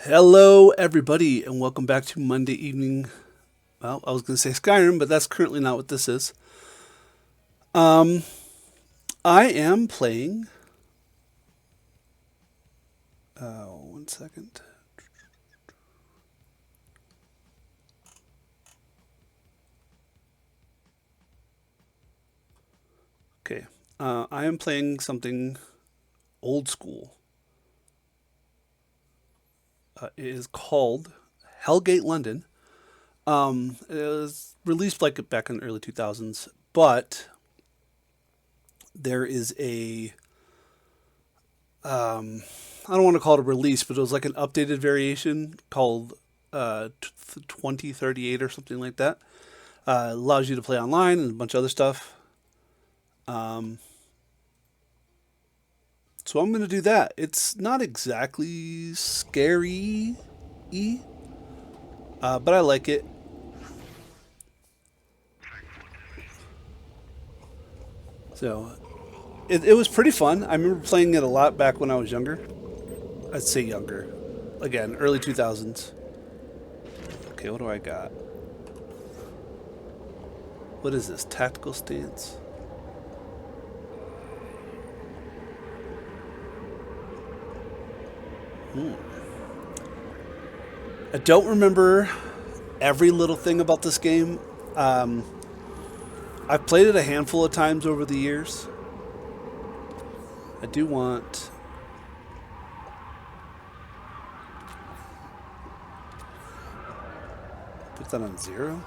Hello, everybody, and welcome back to Monday evening. Well, I was going to say Skyrim, but that's currently not what this is. Um, I am playing. One second. Okay, I am playing something old school. It is called Hellgate London. It was released like back in the early 2000s, but there is a I don't want to call it a release, but it was like an updated variation called 2038 or something like that. Allows you to play online and a bunch of other stuff. Um, so I'm going to do that. It's not exactly scary, but I like it. So it was pretty fun. I remember playing it a lot back when I was younger. I'd say younger. Again, early 2000s. Okay, what do I got? What is this? Tactical stance? I don't remember every little thing about this game. Um, I've played it a handful of times over the years. I do want. Put that on 0.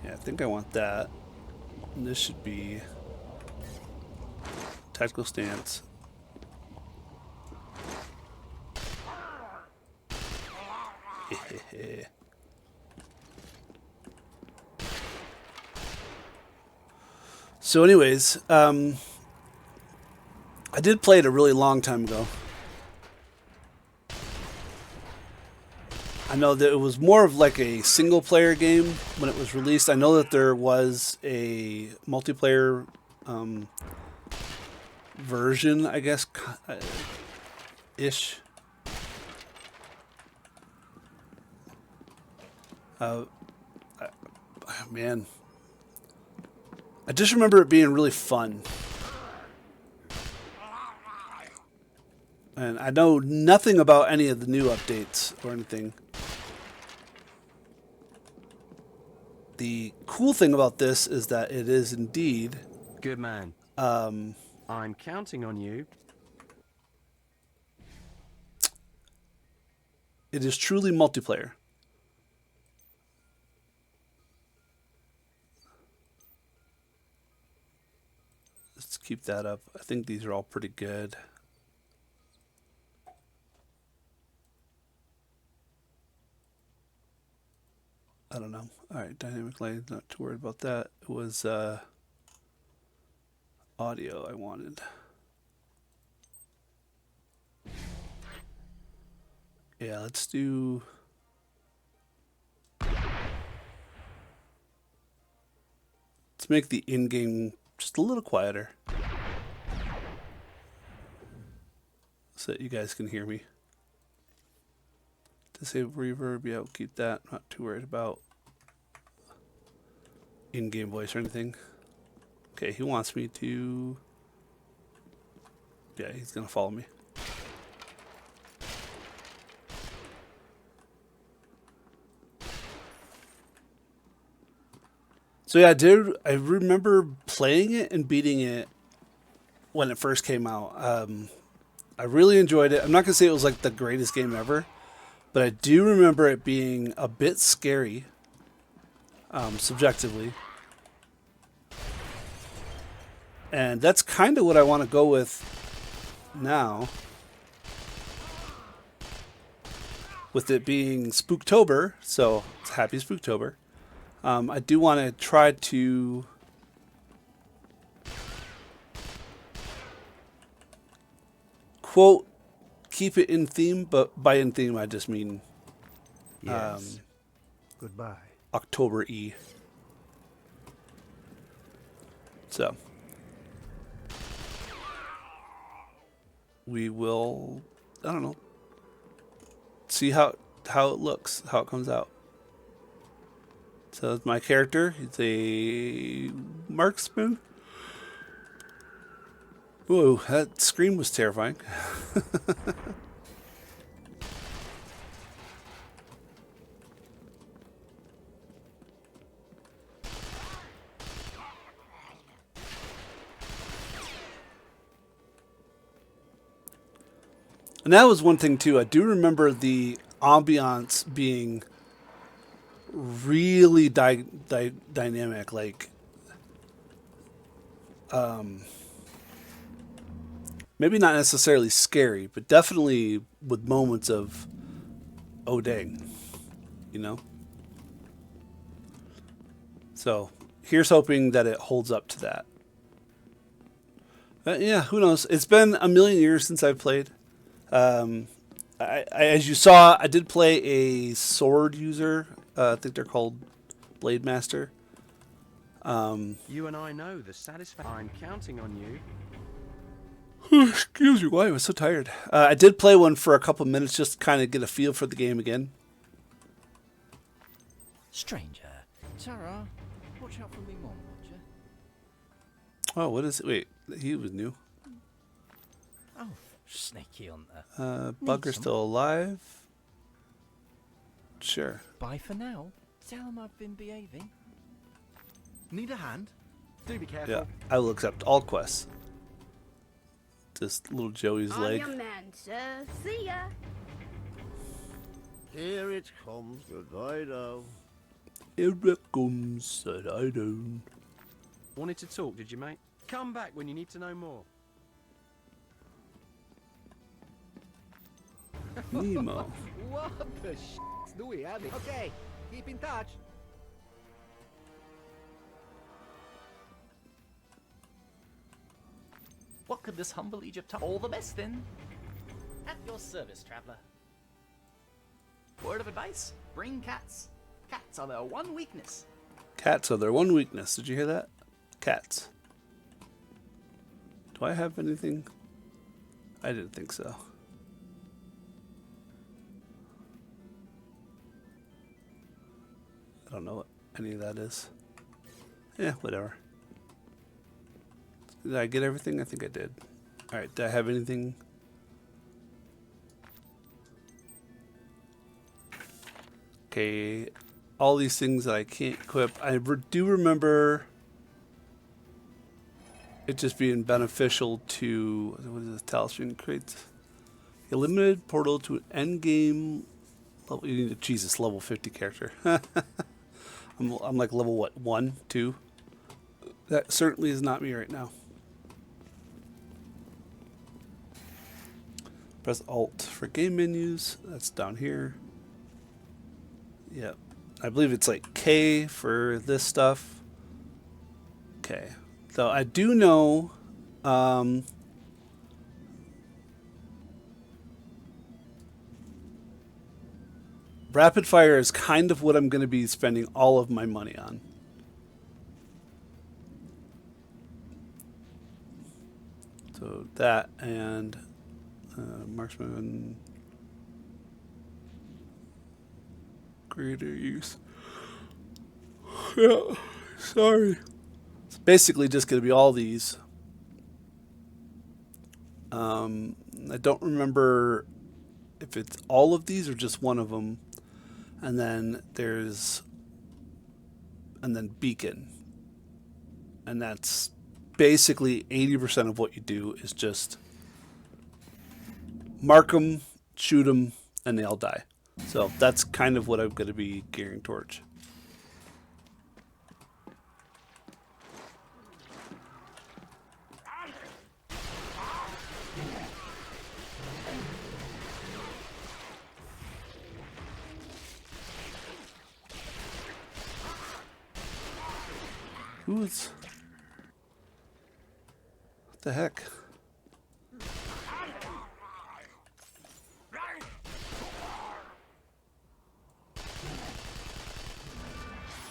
Yeah, I think I want that. And this should be tactical stance. So, anyways, I did play it a really long time ago. I know that it was more of like a single player game when it was released. I know that there was a multiplayer version, I guess, ish. Uh, man, I just remember it being really fun. And I know nothing about any of the new updates or anything. The cool thing about this is that it is indeed. Good man. I'm counting on you. It is truly multiplayer. Let's keep that up. I think these are all pretty good. I don't know. All right, dynamic lighting, not too worried about that. It was audio I wanted. Yeah, let's do. Let's make the in-game just a little quieter so that you guys can hear me. Disable reverb, yeah, we'll keep that. Not too worried about in-game voice or anything. Okay, he wants me to. Yeah, he's gonna follow me. So yeah, I remember playing it and beating it when it first came out. I really enjoyed it. I'm not gonna say it was like the greatest game ever, but I do remember it being a bit scary, subjectively. And that's kind of what I want to go with now. With it being Spooktober, so it's happy Spooktober. I do want to try to quote keep it in theme, but by in theme I just mean Yes. Goodbye. October E. So we will, I don't know, see how it looks, how it comes out. So my character, he's a marksman. Whoa, that scream was terrifying. And that was one thing too. I do remember the ambiance being really dynamic, like maybe not necessarily scary, but definitely with moments of oh dang, you know. So here's hoping that it holds up to that. But yeah, who knows? It's been a million years since I've played. As you saw, I did play a sword user. I think they're called Blade Master. You and I know the satisfaction. I'm counting on you. Excuse me, why I was so tired. I did play one for a couple minutes just to kind of get a feel for the game again. Stranger. Tara, watch out for me, mom, would you? Oh, what is it? Wait, he was new. Oh, sneaky on there. Bugger's still alive. Sure. Bye for now. Tell him I've been behaving. Need a hand? Do be careful. Yeah, I will accept all quests. Just little Joey's On leg. your man, sir. See ya. Here it comes, the Dido. Here it comes that I don't. Wanted to talk, did you, mate? Come back when you need to know more. Nemo. What the sh**? Do we have it? Okay, keep in touch. What could this humble Egypt all the best then? At your service, traveler. Word of advice: bring cats. Cats are their one weakness. Cats are their one weakness. Did you hear that? Cats. Do I have anything? I didn't think so. I don't know what any of that is. Yeah, whatever. Did I get everything? I think I did. Alright, did I have anything? Okay, all these things that I can't equip. I do remember it just being beneficial to, what is this, talisman creates a limited portal to an end game level. You need a Jesus level 50 character. I'm like level what, 1, 2? That certainly is not me right now. Press Alt for game menus. That's down here. Yep. I believe it's like K for this stuff. Okay. So I do know rapid fire is kind of what I'm going to be spending all of my money on. So that and Marksman, greater use. Yeah, sorry. It's basically just going to be all these. I don't remember if it's all of these or just one of them. And then there's, and then beacon. And that's basically 80% of what you do is just mark them, shoot them, and they all die. So that's kind of what I'm going to be gearing towards. Who's... What the heck?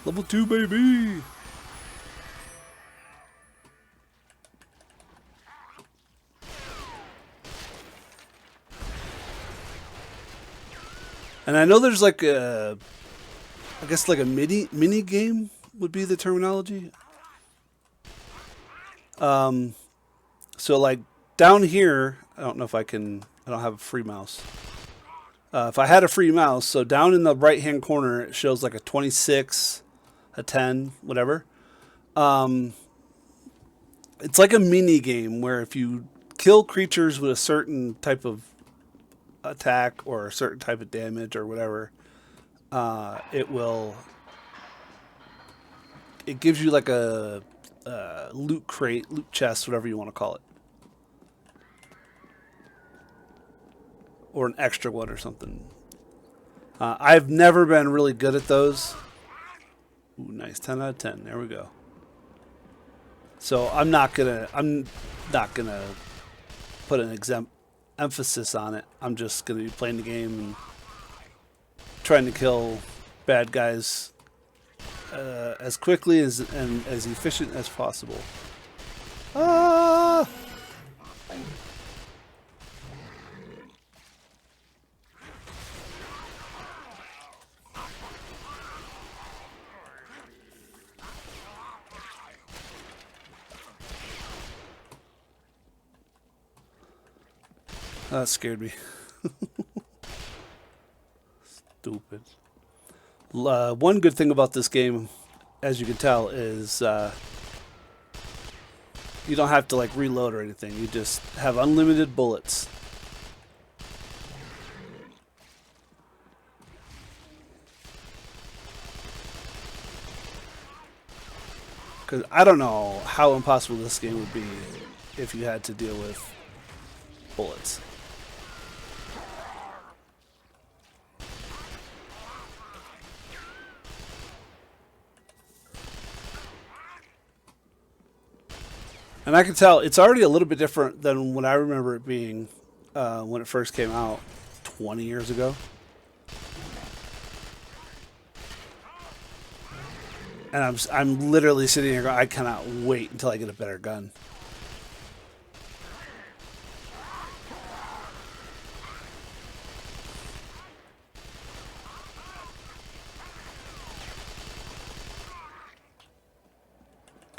Level 2, baby! And I know there's like a, I guess like a mini game would be the terminology. So like down here, I don't know if I can. I don't have a free mouse. If I had a free mouse, so down in the right hand corner, it shows like a 26, a 10, whatever. It's like a mini game where if you kill creatures with a certain type of attack or a certain type of damage or whatever, it gives you like a loot crate, loot chest, whatever you want to call it. Or an extra one or something. I've never been really good at those. Ooh, nice. 10 out of 10. There we go. So I'm not gonna put an emphasis on it. I'm just gonna be playing the game and trying to kill bad guys as quickly and as efficient as possible. Ah! That scared me. Stupid. One good thing about this game, as you can tell, is you don't have to like reload or anything. You just have unlimited bullets. Because I don't know how impossible this game would be if you had to deal with bullets. And I can tell it's already a little bit different than what I remember it being when it first came out 20 years ago. And I'm literally sitting here going, I cannot wait until I get a better gun.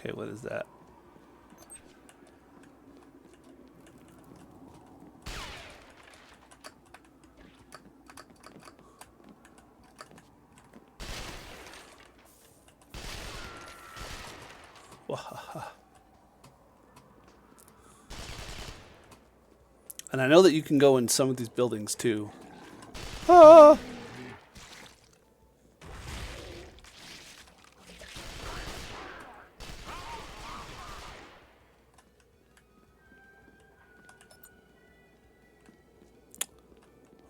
Okay, what is that? And I know that you can go in some of these buildings too. Ah!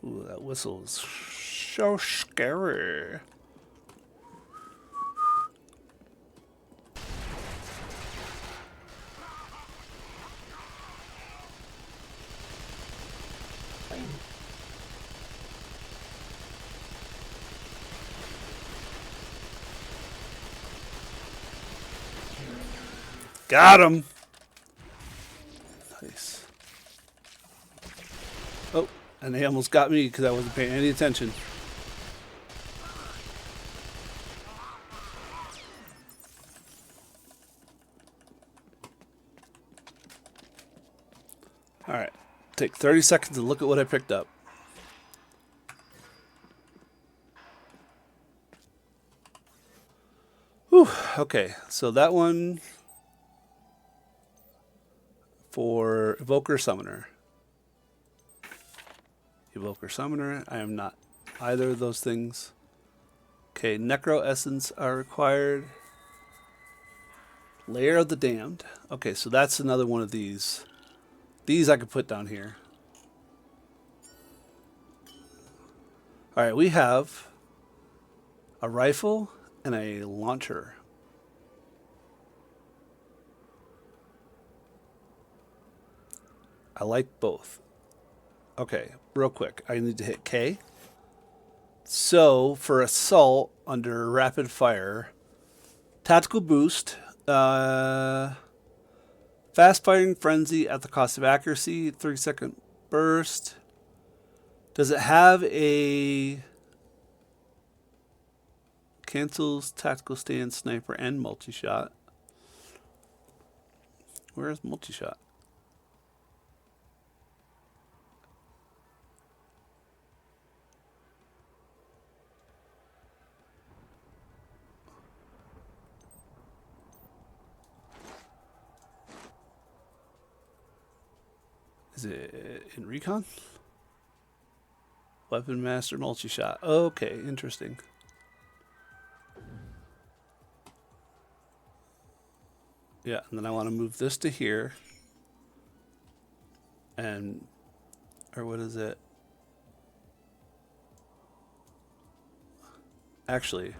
Ooh, that whistle is so scary. Got him. Nice. Oh, and they almost got me because I wasn't paying any attention. All right. Take 30 seconds to look at what I picked up. Whew. Okay, so that one for Evoker Summoner. Evoker Summoner. I am not either of those things. Okay, Necro Essence are required. Lair of the Damned. Okay, so that's another one of these. These I could put down here. Alright, we have a rifle and a launcher. I like both. Okay, real quick. I need to hit K. So, for assault under rapid fire, tactical boost, fast firing frenzy at the cost of accuracy, 3-second burst. Does it have a cancels tactical stand, sniper, and multi-shot. Where is multi-shot? Is it in recon? Weapon master multi-shot. Okay, interesting. Yeah, and then I want to move this to here. And, or what is it? Actually,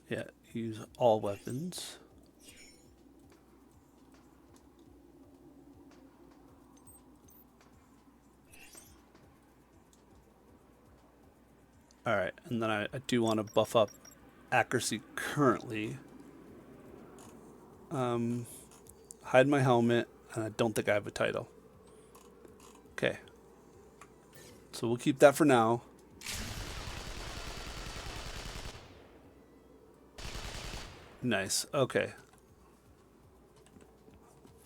yeah, use all weapons. Alright, and then I do want to buff up accuracy currently. Hide my helmet, and I don't think I have a title. Okay. So we'll keep that for now. Nice. Okay.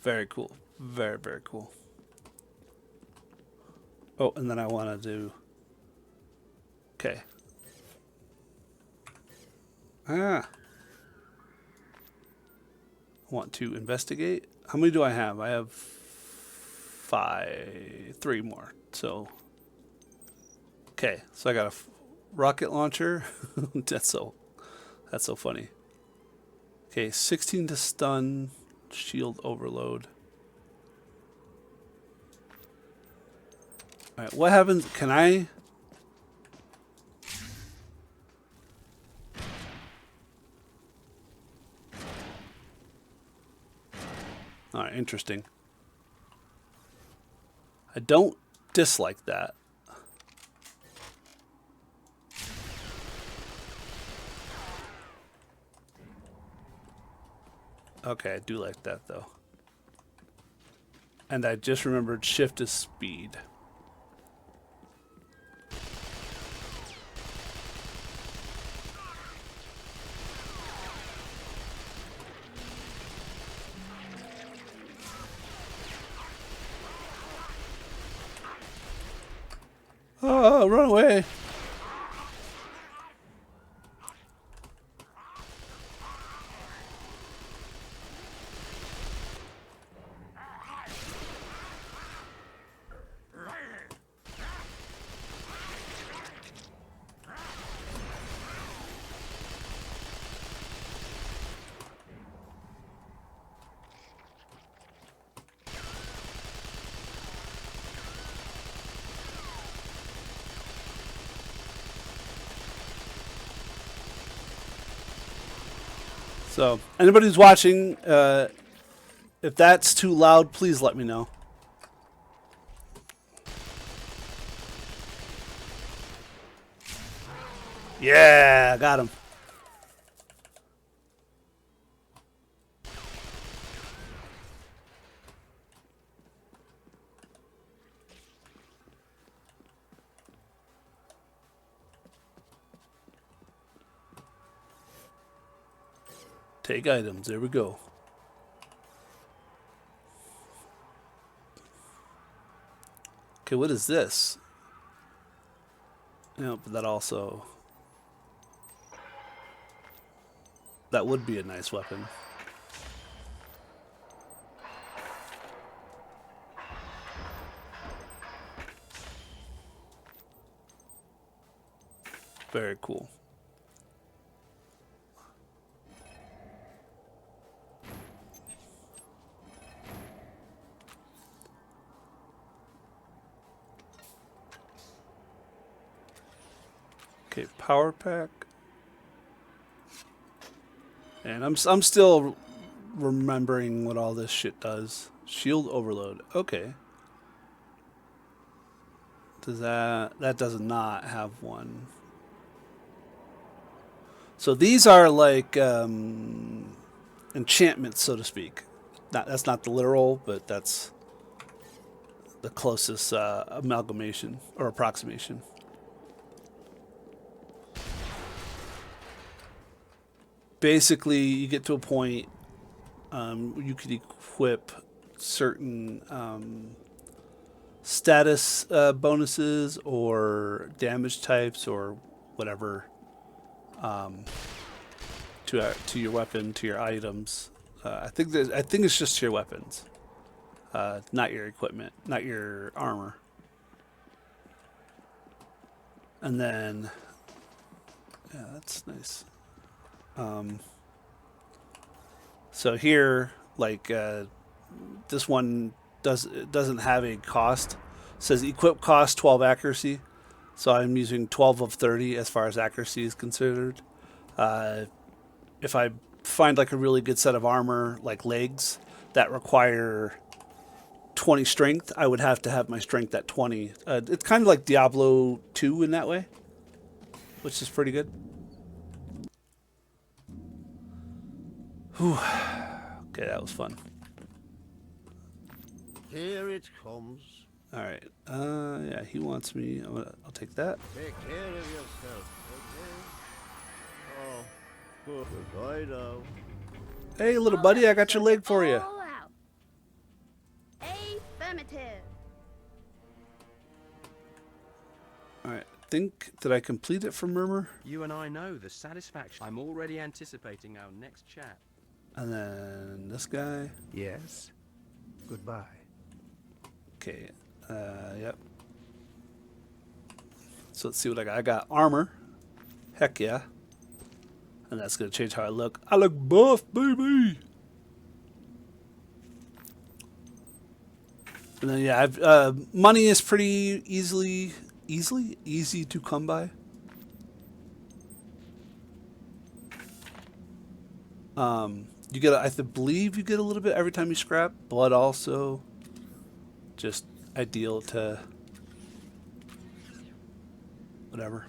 Very cool. Very, very cool. Oh, and then I want to do... Okay. I want to investigate. How many do I have? I have 3 more. So, okay. So I got a rocket launcher. That's so funny. Okay, 16 to stun, shield overload. All right, what happens? Can I? All right, interesting. I don't dislike that. Okay, I do like that though. And I just remembered shift is speed. Oh, run away. So, anybody who's watching, if that's too loud, please let me know. Yeah, got him. Take items. There we go. Okay, what is this? Nope, that also... That would be a nice weapon. Very cool. Okay, power pack. And I'm still remembering what all this shit does. Shield overload. Okay. Does that does not have one. So these are like enchantments, so to speak. That's not the literal, but that's the closest amalgamation or approximation. Basically, you get to a point you could equip certain status bonuses or damage types or whatever to your weapon, to your items. I think it's just to your weapons, not your equipment, not your armor. And then, yeah, that's nice. So here, like this one doesn't have a cost. It says equip cost 12 accuracy. So I'm using 12 of 30 as far as accuracy is considered. If I find like a really good set of armor, like legs, that require 20 strength, I would have to have my strength at 20. It's kind of like Diablo 2 in that way, which is pretty good. Whew. Okay, that was fun. Here it comes. All right. Yeah, he wants me. I'll take that. Take care of yourself, okay? Oh, goodbye now. Hey, little buddy, I got your leg for you. All out. Affirmative. All right. Did I complete it for Murmur? You and I know the satisfaction. I'm already anticipating our next chat. And then this guy. Yes. Goodbye. Okay. Yep. So let's see what I got. I got armor. Heck yeah. And that's going to change how I look. I look buff, baby. And then, yeah, money is pretty easy to come by. You get, I believe you get a little bit every time you scrap. Blood also. Just ideal to whatever.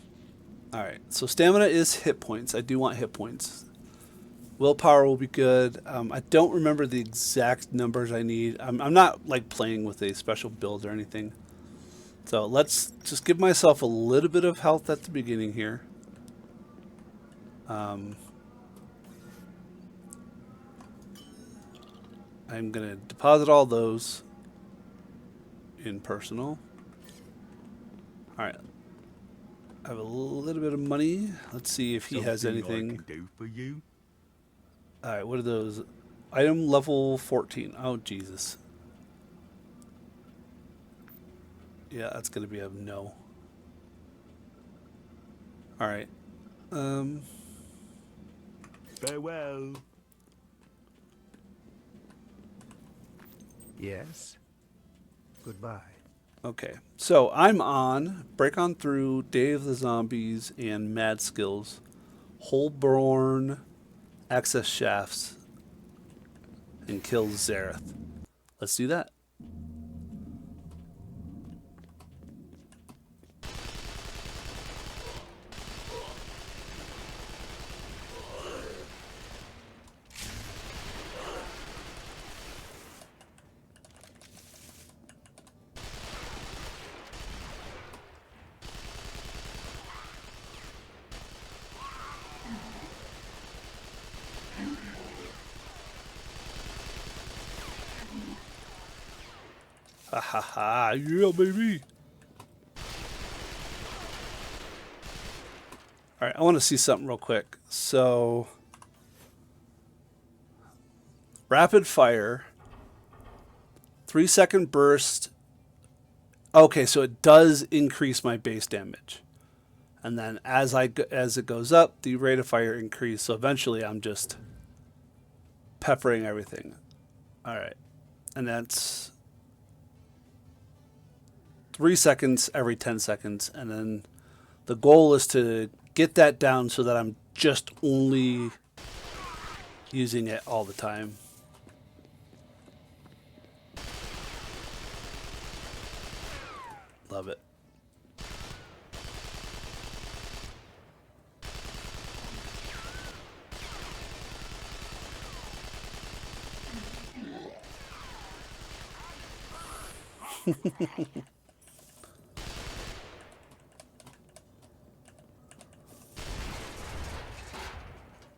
Alright, so stamina is hit points. I do want hit points. Willpower will be good. I don't remember the exact numbers I need. I'm not like playing with a special build or anything. So let's just give myself a little bit of health at the beginning here. I'm going to deposit all those in personal. Alright. I have a little bit of money. Let's see if he has anything. I can do for you. Alright, what are those? Item level 14. Oh, Jesus. Yeah, that's going to be a no. Alright. Farewell. Yes. Goodbye. Okay, so I'm on Break On Through, Day of the Zombies, and Mad Skills. Holborn, Access Shafts, and kill Zareth. Let's do that. Ha ha ha, yeah, baby. Alright, I want to see something real quick. So, rapid fire, 3-second burst. Okay, so it does increase my base damage. And then as it goes up, the rate of fire increases. So eventually I'm just peppering everything. Alright, and that's 3 seconds every 10 seconds, and then the goal is to get that down so that I'm just only using it all the time. Love it.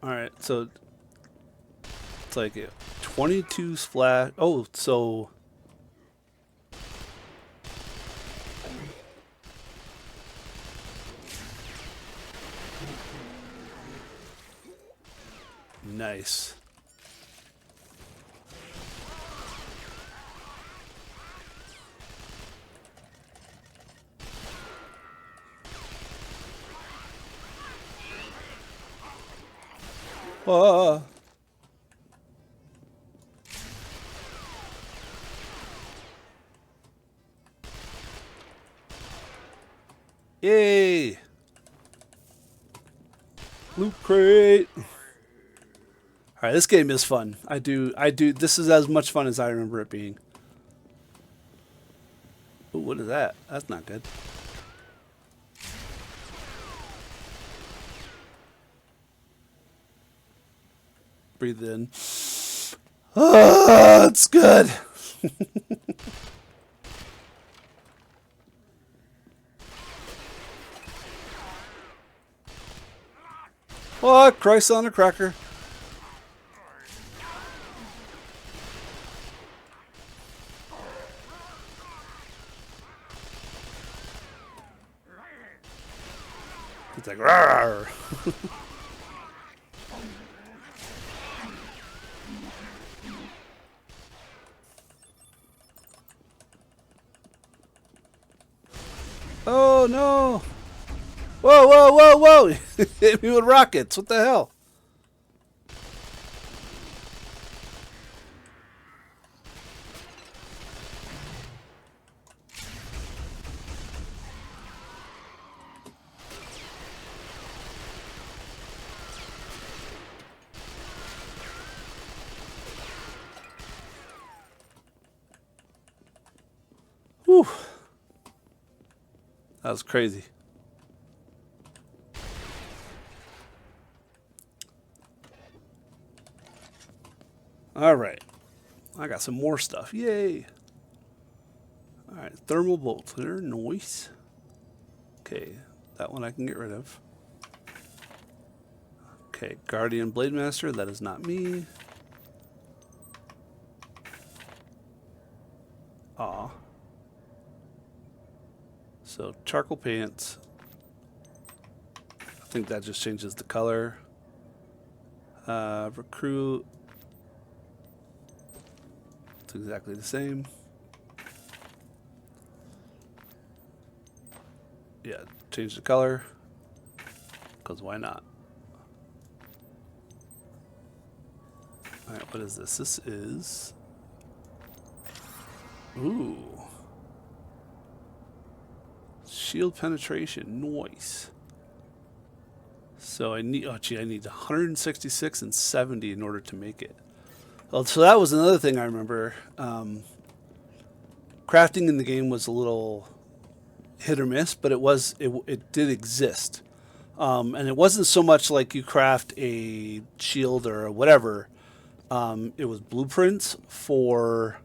Alright, so it's like 22 splash. Oh, so nice. Oh. Yay! Loot crate. All right, this game is fun. I do. This is as much fun as I remember it being. Ooh, what is that? That's not good. Breathe in. Ah, it's good. Oh, Christ on a cracker. It's like, rawr. Oh no! Whoa, whoa, whoa, whoa! Hit me with rockets. What the hell? Whew. That was crazy. All right. I got some more stuff. Yay. All right. Thermal bolt clear. Noise. Okay. That one I can get rid of. Okay. Guardian Blade Master. That is not me. Aw. So charcoal pants. I think that just changes the color. Recruit. It's exactly the same. Yeah, change the color. Because why not? Alright, what is this? This is... Ooh. Shield penetration. Nice. So I need... Oh, gee, I need 166 and 70 in order to make it. Well, so that was another thing I remember. Crafting in the game was a little hit or miss, but it did exist. And it wasn't so much like you craft a shield or whatever. It was blueprints for...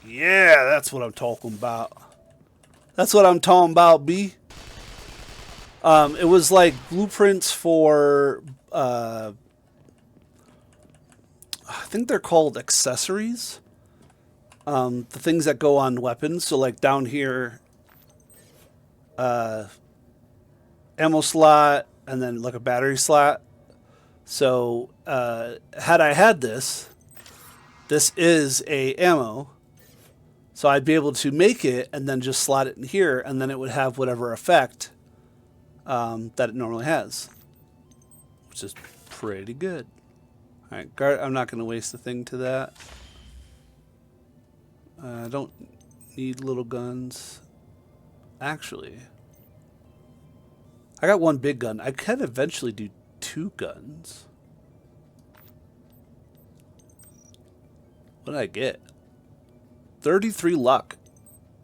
Yeah, that's what I'm talking about. That's what I'm talking about, B. It was like blueprints for, I think they're called accessories. The things that go on weapons. So like down here, ammo slot, and then like a battery slot. So had I had this is a ammo. So I'd be able to make it and then just slot it in here, and then it would have whatever effect that it normally has, which is pretty good. All right, I'm not going to waste the thing to that. I don't need little guns. Actually, I got one big gun. I can eventually do 2 guns. What did I get? 33 luck.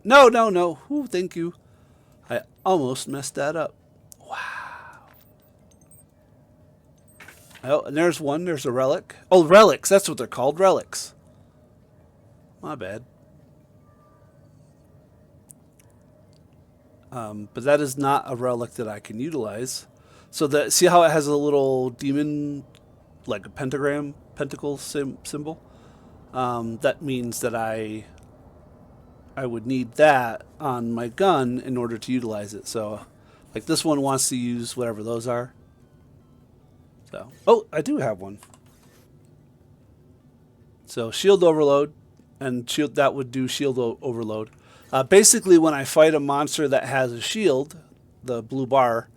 No, no, no. Ooh, thank you. I almost messed that up. Oh, and there's one. There's a relic. Oh, relics. That's what they're called. Relics. My bad. But that is not a relic that I can utilize. So that, see how it has a little demon, like a pentagram, pentacle symbol? That means that I would need that on my gun in order to utilize it. So, like this one wants to use whatever those are. So, oh, I do have one. So shield overload, and shield that would do shield overload. Basically, when I fight a monster that has a shield, the blue bar,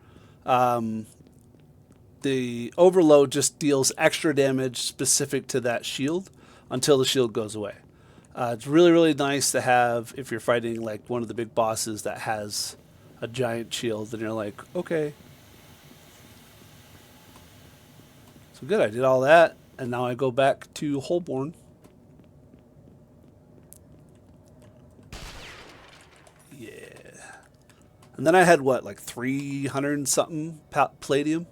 the overload just deals extra damage specific to that shield until the shield goes away. It's really, really nice to have if you're fighting like one of the big bosses that has a giant shield, and you're like, okay. So good, I did all that, and now I go back to Holborn. Yeah. And then I had what, like 300 and something palladium?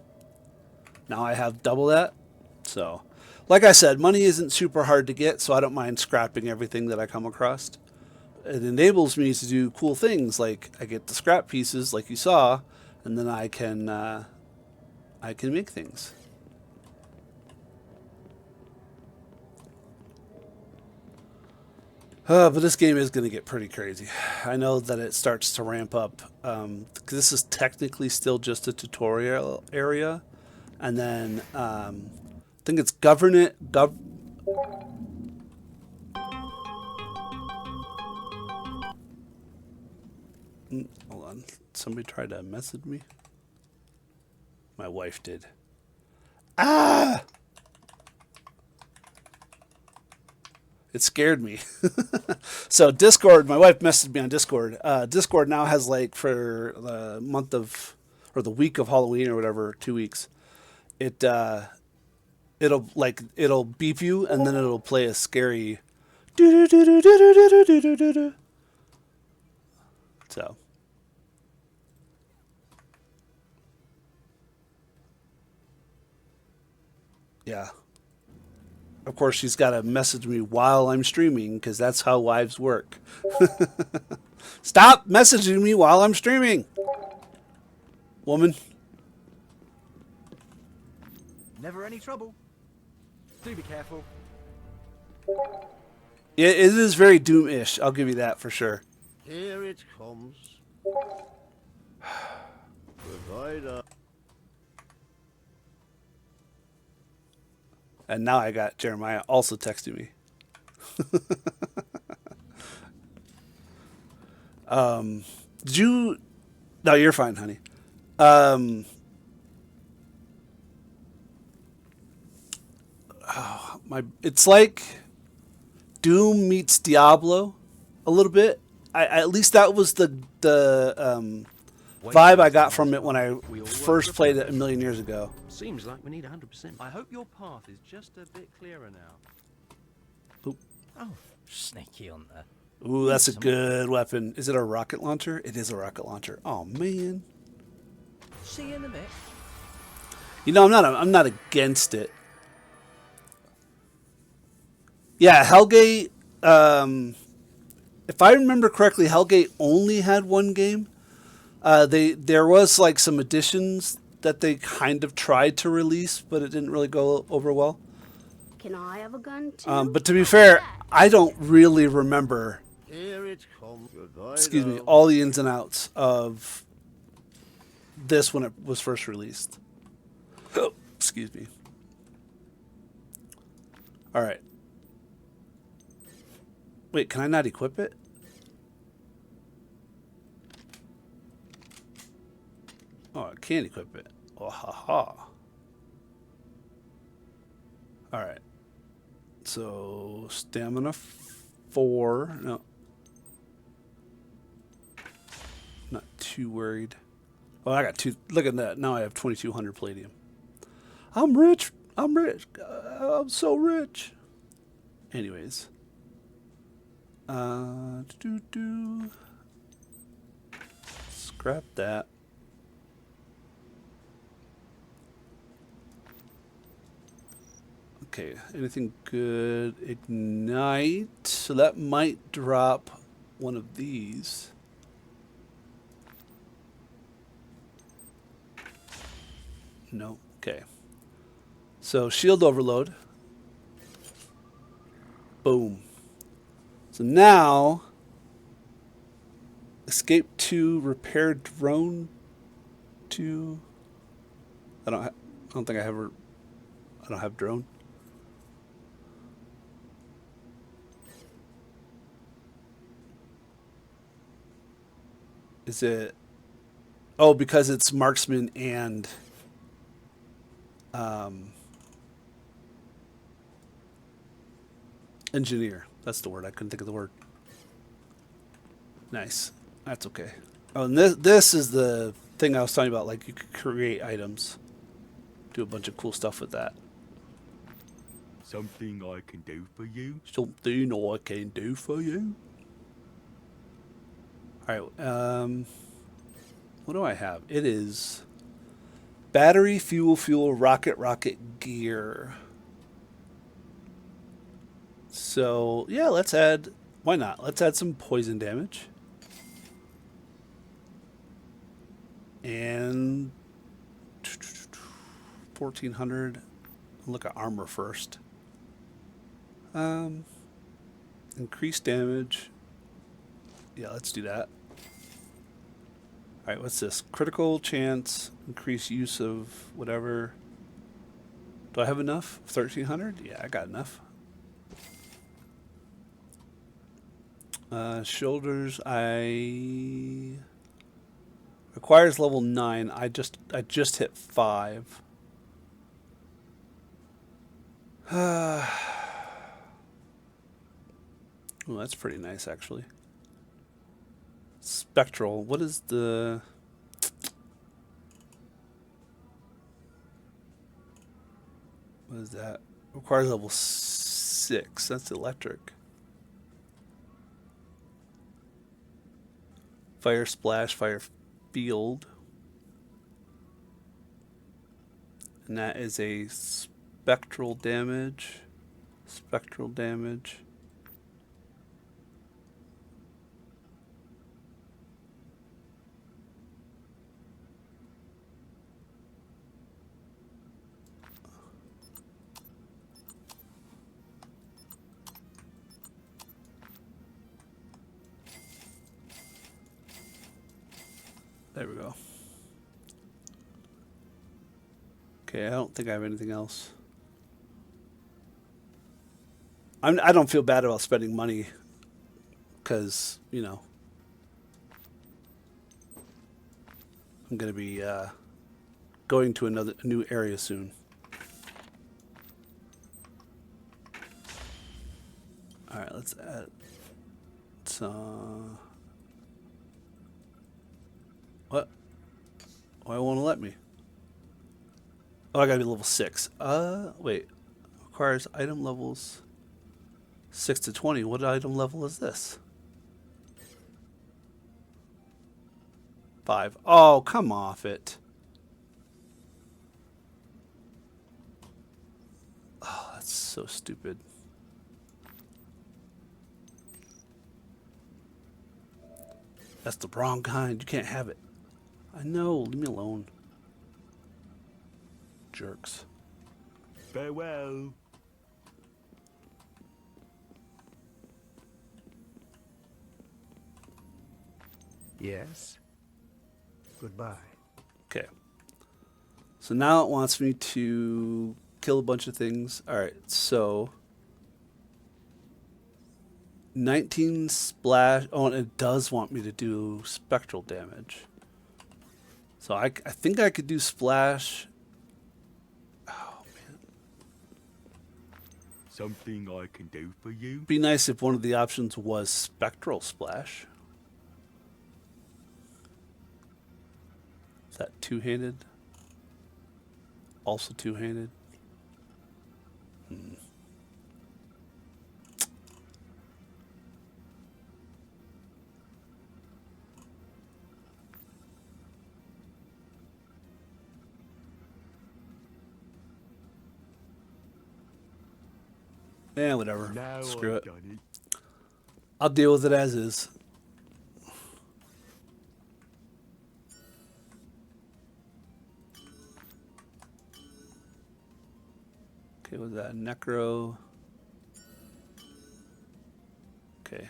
Now I have double that. So, like I said, money isn't super hard to get, so I don't mind scrapping everything that I come across. It enables me to do cool things, like I get the scrap pieces, like you saw, and then I can make things. But this game is going to get pretty crazy. I know that it starts to ramp up. This is technically still just a tutorial area. And then I think it's hold on. Somebody tried to message me. My wife did. Ah! It scared me. So Discord, my wife messaged me on Discord. Discord now has like for the month of, or the week of Halloween or whatever, 2 weeks. It'll beep you and then it'll play a scary. So. Yeah. Of course, she's got to message me while I'm streaming because that's how wives work. Stop messaging me while I'm streaming, woman. Never any trouble. Do be careful. It is very Doom-ish. I'll give you that for sure. Here it comes. Provider. And now I got Jeremiah also texting me. Did you? No, you're fine, honey. It's like Doom meets Diablo a little bit. At least that was the vibe I got from it when I first played it a million years ago. Seems like we need 100%. I hope your path is just a bit clearer now. Oop. Oh, sneaky on there. Ooh, that's a good weapon. Is it a rocket launcher? It is a rocket launcher. Oh man. See you in a bit. You know, I'm not against it. Yeah, Hellgate. If I remember correctly, Hellgate only had one game. There was like some additions that they kind of tried to release, but it didn't really go over well. Can I have a gun too? But to be fair, I don't really remember. Here it comes. Goodbye. Excuse me, all the ins and outs of this when it was first released. Excuse me. All right. Wait, can I not equip it? Oh, I can't equip it. Oh, ha ha. All right. So, stamina 4. No. Not too worried. Oh, I got 2. Look at that. Now I have 2,200 palladium. I'm rich. I'm so rich. Anyways. Scrap that. Okay, anything good? Ignite. So that might drop one of these. No. Okay. So shield overload. Boom. So now escape 2, repair drone 2. I don't think I have I don't have drone. Is it? Oh, because it's marksman and engineer. That's the word. I couldn't think of the word. Nice. That's okay. Oh, and this is the thing I was talking about. Like you could create items, do a bunch of cool stuff with that. Something I can do for you? Something I can do for you. All right. What do I have? It is battery, fuel, rocket, gear. So yeah, let's add. Why not? Let's add some poison damage. And 1400. Look at armor first. Increased damage. Yeah, let's do that. Alright, what's this? Critical chance, increased use of whatever. Do I have enough? 1300? Yeah, I got enough. Shoulders, requires level 9. I just hit 5. Oh, that's pretty nice actually. Spectral. What is the... What is that? Requires level 6. That's electric. Fire splash, fire field. And that is a spectral damage. Spectral damage. There we go. Okay, I don't think I have anything else. I don't feel bad about spending money because, you know, I'm going to be going to a new area soon. All right, let's add some... What? Why won't it let me? Oh, I gotta be level 6. Wait. Requires item levels 6 to 20. What item level is this? 5. Oh, come off it. Oh, that's so stupid. That's the wrong kind. You can't have it. I know. Leave me alone. Jerks. Farewell. Yes. Goodbye. Okay. So now it wants me to kill a bunch of things. All right. So 19 splash. Oh, and it does want me to do spectral damage. So I think I could do splash. Oh, man. Something I can do for you? Be nice if one of the options was spectral splash. Is that two-handed? Also two-handed? Whatever. Now Screw I've it. done it. I'll deal with it as is. Okay, was that necro? Okay.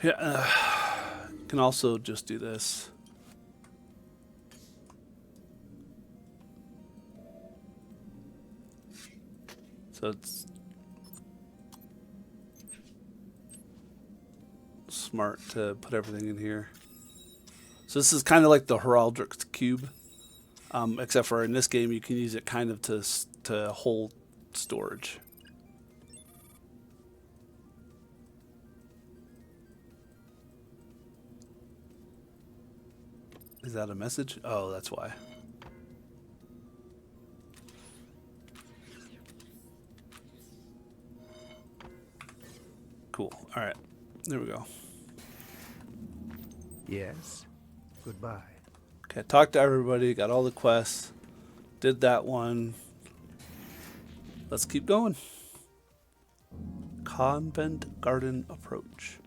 Yeah, can also just do this. So it's smart to put everything in here. So this is kind of like the heraldic cube, except for in this game you can use it kind of to hold storage. Is that a message? Oh, that's why. Cool. All right. There we go. Yes. Goodbye. Okay, talked to everybody, got all the quests, did that one. Let's keep going. Convent Garden Approach.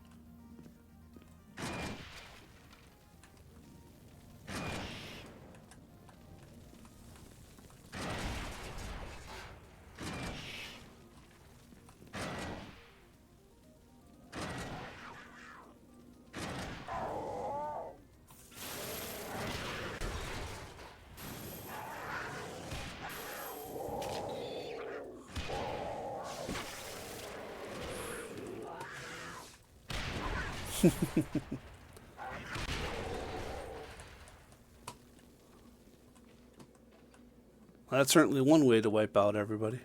Well, that's certainly one way to wipe out everybody.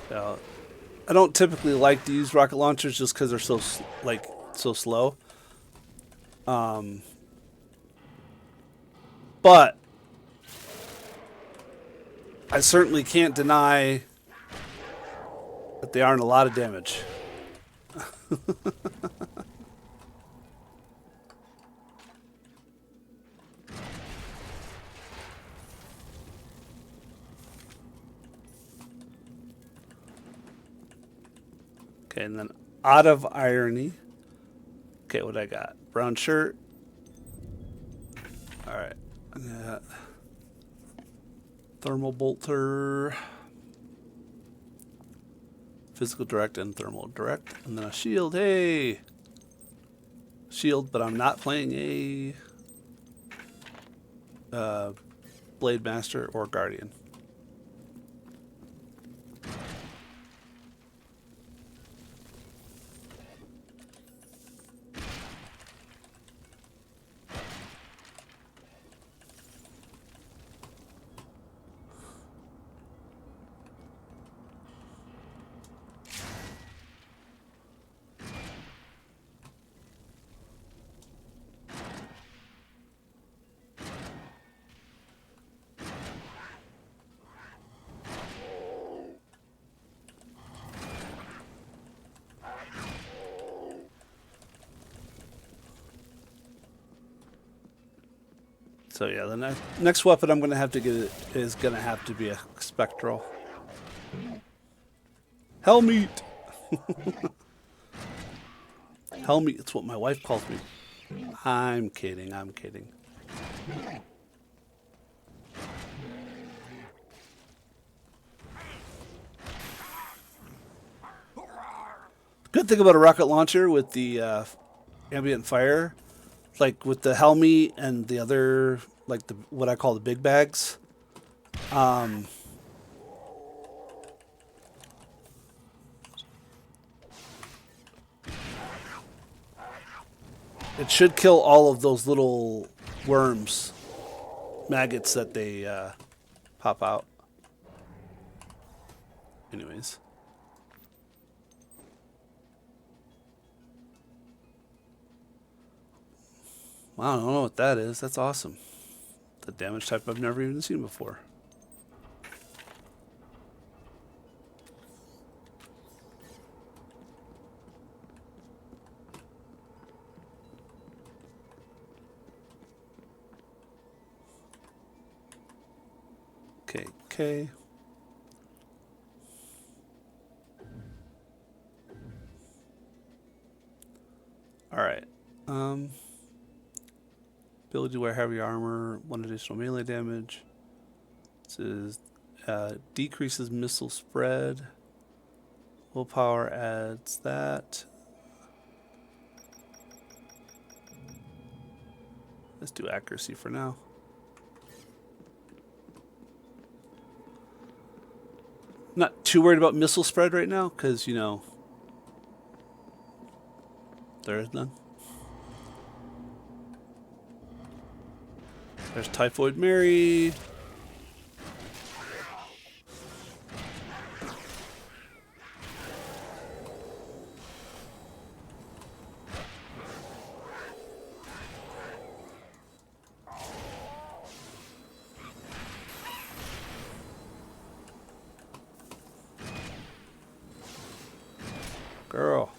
I don't typically like to use rocket launchers just because they're so slow. But I certainly can't deny that they aren't a lot of damage. Okay, and then out of irony. Okay, what I got? Brown shirt. All right. I got thermal bolter, physical direct, and thermal direct, and then a shield. Hey, shield, but I'm not playing a Blade Master or Guardian. So yeah, the next weapon I'm going to have to get is going to have to be a spectral. Hellmeat! Hellmeat, it's what my wife calls me. I'm kidding, I'm kidding. Good thing about a rocket launcher with the ambient fire, like with the Hellmeat and the other, like the what I call the big bags, it should kill all of those little worms, maggots that they pop out. Anyways. Wow, I don't know what that is. That's awesome. The damage type I've never even seen before. Okay. Alright. Ability to wear heavy armor, 1 additional melee damage. This is decreases missile spread. Willpower adds that. Let's do accuracy for now. Not too worried about missile spread right now, because, you know, there is none. There's Typhoid Mary. Girl.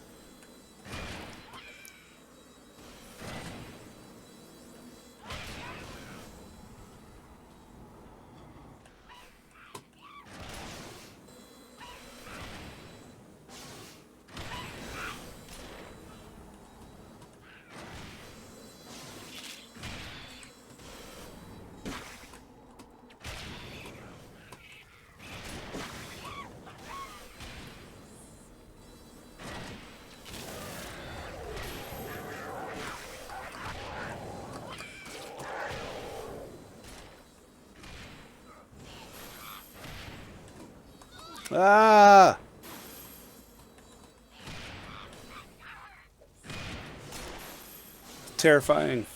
Ah! Terrifying.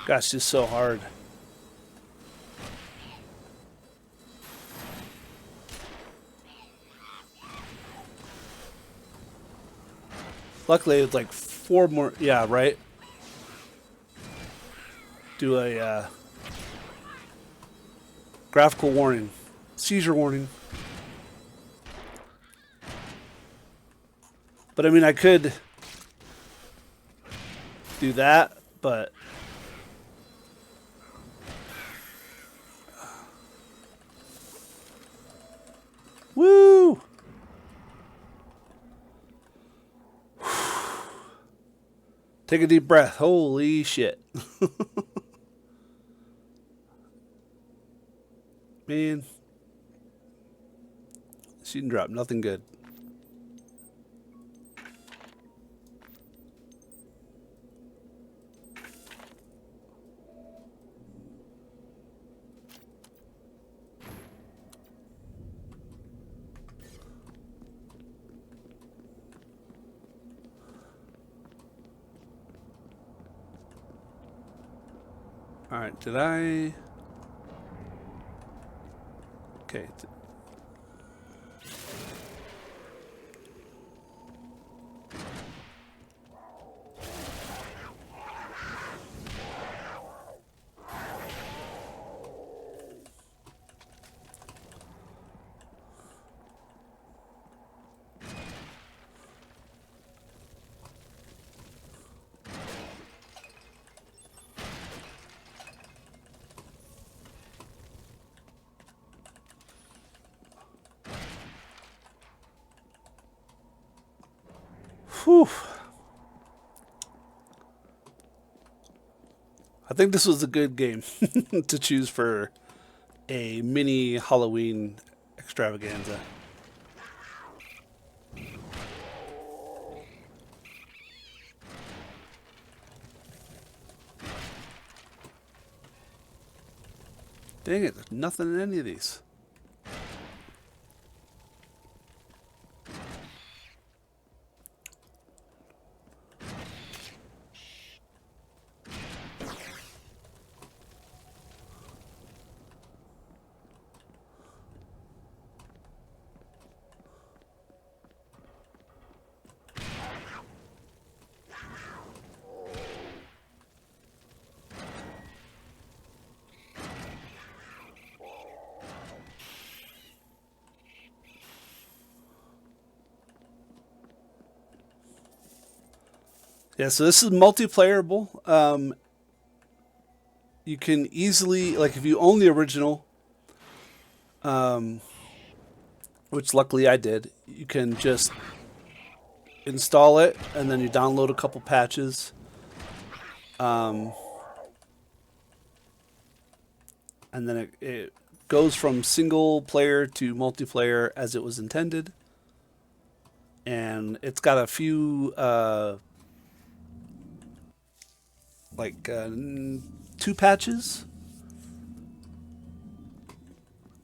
Gosh, it's so hard. Luckily, it's like 4 more. Yeah, right. Do a graphical warning, seizure warning. But I mean, I could do that, but woo! Take a deep breath. Holy shit. Man. She didn't drop nothing good. All right, did I? Okay. Whew. I think this was a good game to choose for a mini Halloween extravaganza. Dang it, there's nothing in any of these. Yeah, so this is multiplayable. You can easily, like if you own the original, which luckily I did, you can just install it and then you download a couple patches. And then it goes from single player to multiplayer as it was intended. And it's got a few... two patches.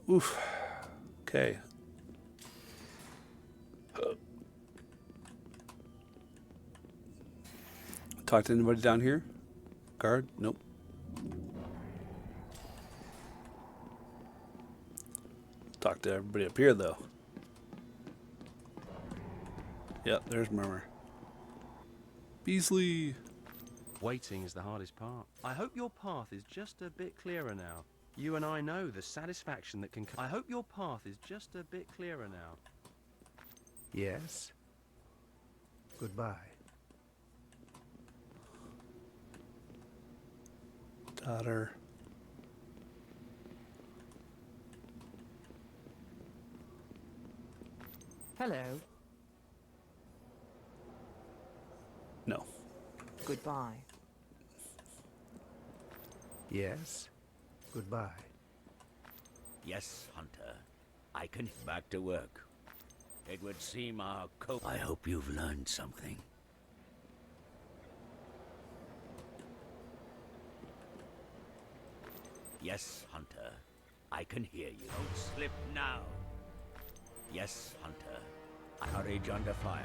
Oof. Okay. Talk to anybody down here? Guard? Nope. Talk to everybody up here, though. Yep, there's Murmur. Beasley. Waiting is the hardest part. I hope your path is just a bit clearer now. You and I know the satisfaction that can come. I hope your path is just a bit clearer now. Yes. Goodbye. Daughter. Hello. No. Goodbye. Yes. Goodbye. Yes, Hunter. I can back to work. It would seem our I hope you've learned something. Yes, Hunter. I can hear you. Don't slip now. Yes, Hunter. Courage under fire.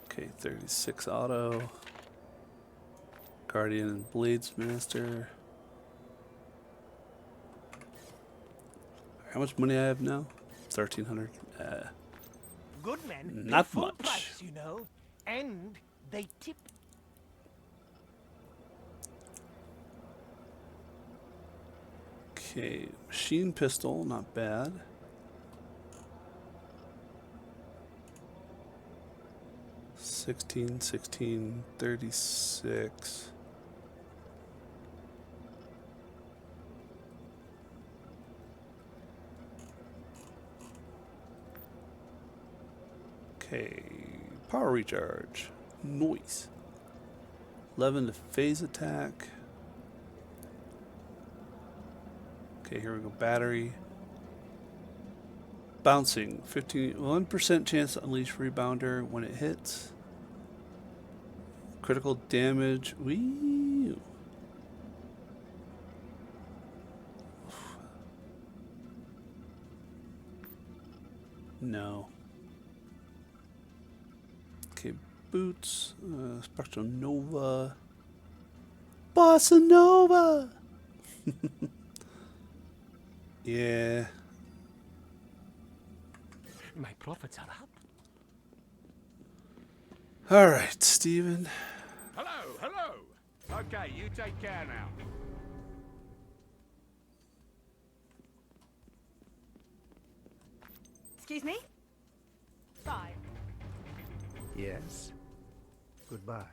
Okay, 36 auto. Guardian and Blades Master. How much money I have now? 1,300. Good men Not pay full much. price, you know, and they tip. Okay, machine pistol, not bad. $16, 36. Okay, power recharge. Noise. 11 to phase attack. Okay, here we go. Battery. Bouncing. 1% chance to unleash rebounder when it hits. Critical damage. Wee. No. Okay, boots. Spectral Nova. Bossa Nova! Yeah. My profits are up. All right, Steven. Hello, hello. Okay, you take care now. Excuse me? Bye. Yes. Goodbye.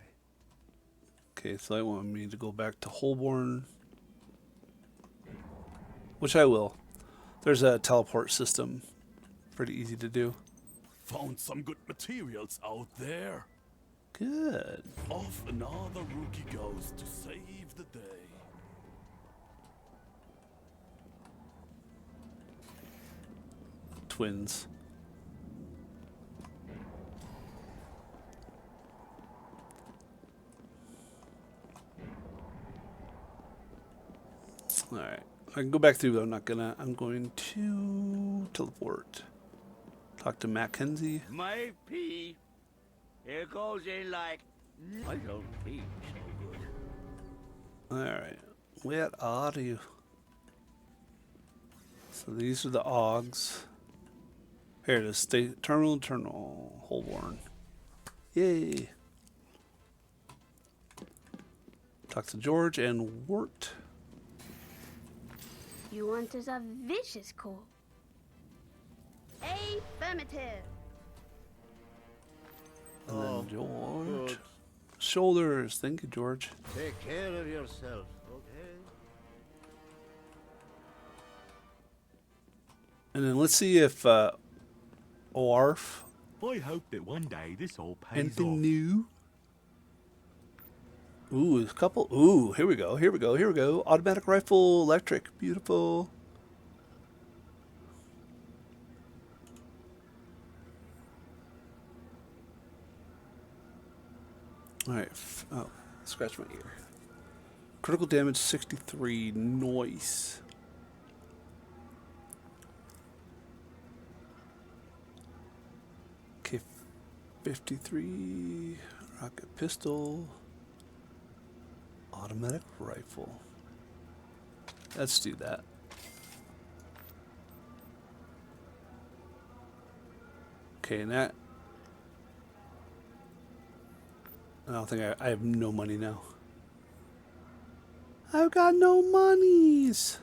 Okay, so I want me to go back to Holborn. Which I will. There's a teleport system. Pretty easy to do. Found some good materials out there. Good. Off another rookie goes to save the day. Twins. Alright. I can go back through, but I'm not gonna. I'm going to teleport. Talk to Mackenzie. My pee, it goes in like... I don't pee so good. Alright. Where are you? So these are the Augs. Here it is. State terminal Holborn. Yay. Talk to George and Wart. You want us a vicious call? Affirmative. And then George. Shoulders. Thank you, George. Take care of yourself, okay? And then let's see if OARF. I hope that one day this all pays Anything off. new? Ooh, a couple. Ooh, here we go. Here we go. Here we go. Automatic rifle, electric. Beautiful. All right. Oh, scratch my ear. Critical damage 63. Noise. Okay. 53. Rocket pistol. Automatic rifle. Let's do that. Okay, and that. I don't think I have no money now. I've got no monies.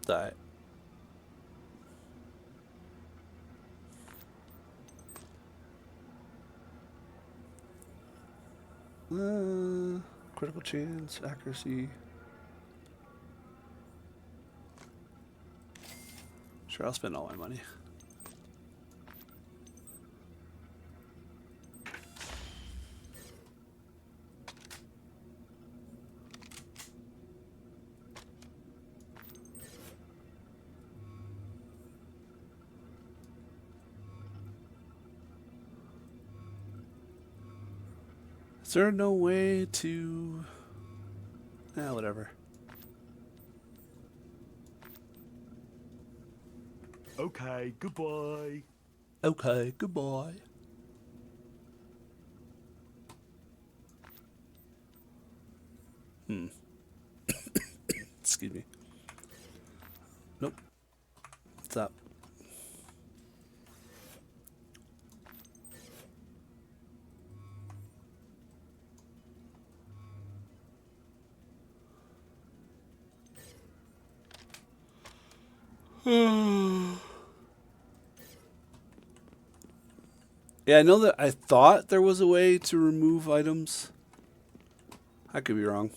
Die. Critical chance, accuracy. Sure, I'll spend all my money. Is there no way to... whatever. Okay, goodbye. Okay, goodbye. Excuse me. Nope. What's up? Yeah, I know that I thought there was a way to remove items. I could be wrong.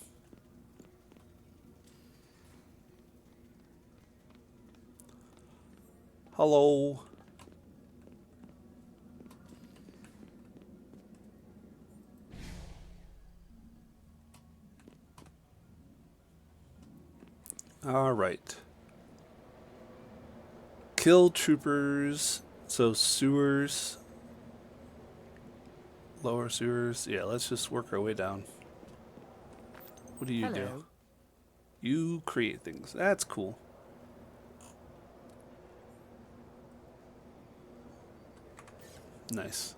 Hello. All right. Kill troopers. So sewers. Lower sewers. Yeah, let's just work our way down. What do you do? Hello. You create things. That's cool. Nice.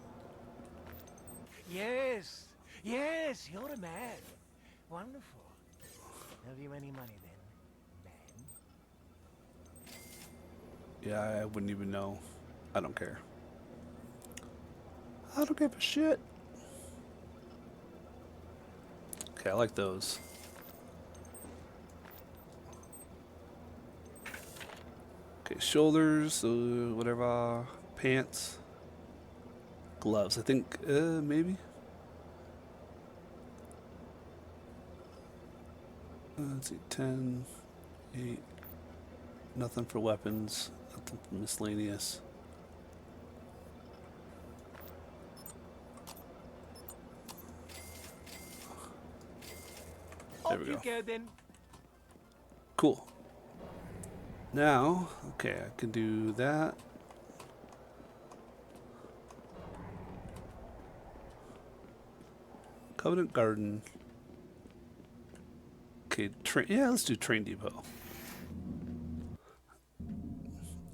Yes, yes, you're a man. Wonderful. Have you any money then, man? Yeah, I wouldn't even know. I don't care. I don't give a shit. Okay, I like those. Okay, shoulders, whatever, pants, gloves. I think maybe. Let's see, 10, 8. Nothing for weapons. Nothing for miscellaneous. There we go. Off you go then. Cool. Now, okay, I can do that. Covenant Garden. Okay, yeah, let's do train depot.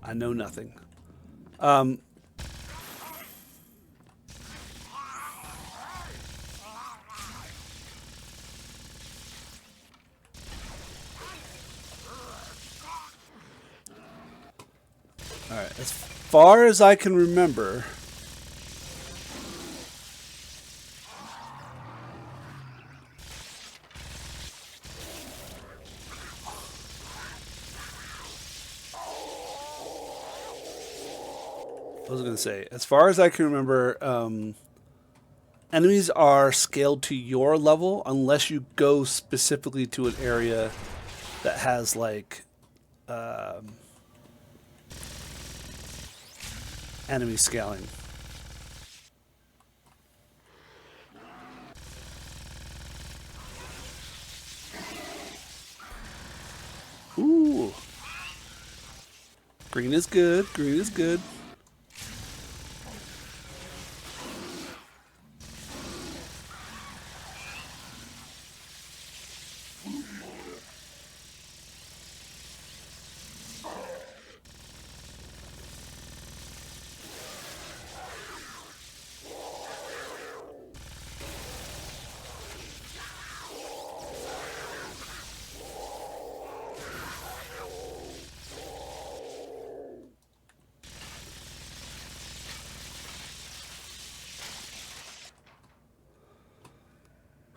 I know nothing. Alright, as far as I can remember, I was going to say, as far as I can remember, enemies are scaled to your level unless you go specifically to an area that has like enemy scaling. Ooh. Green is good. Green is good.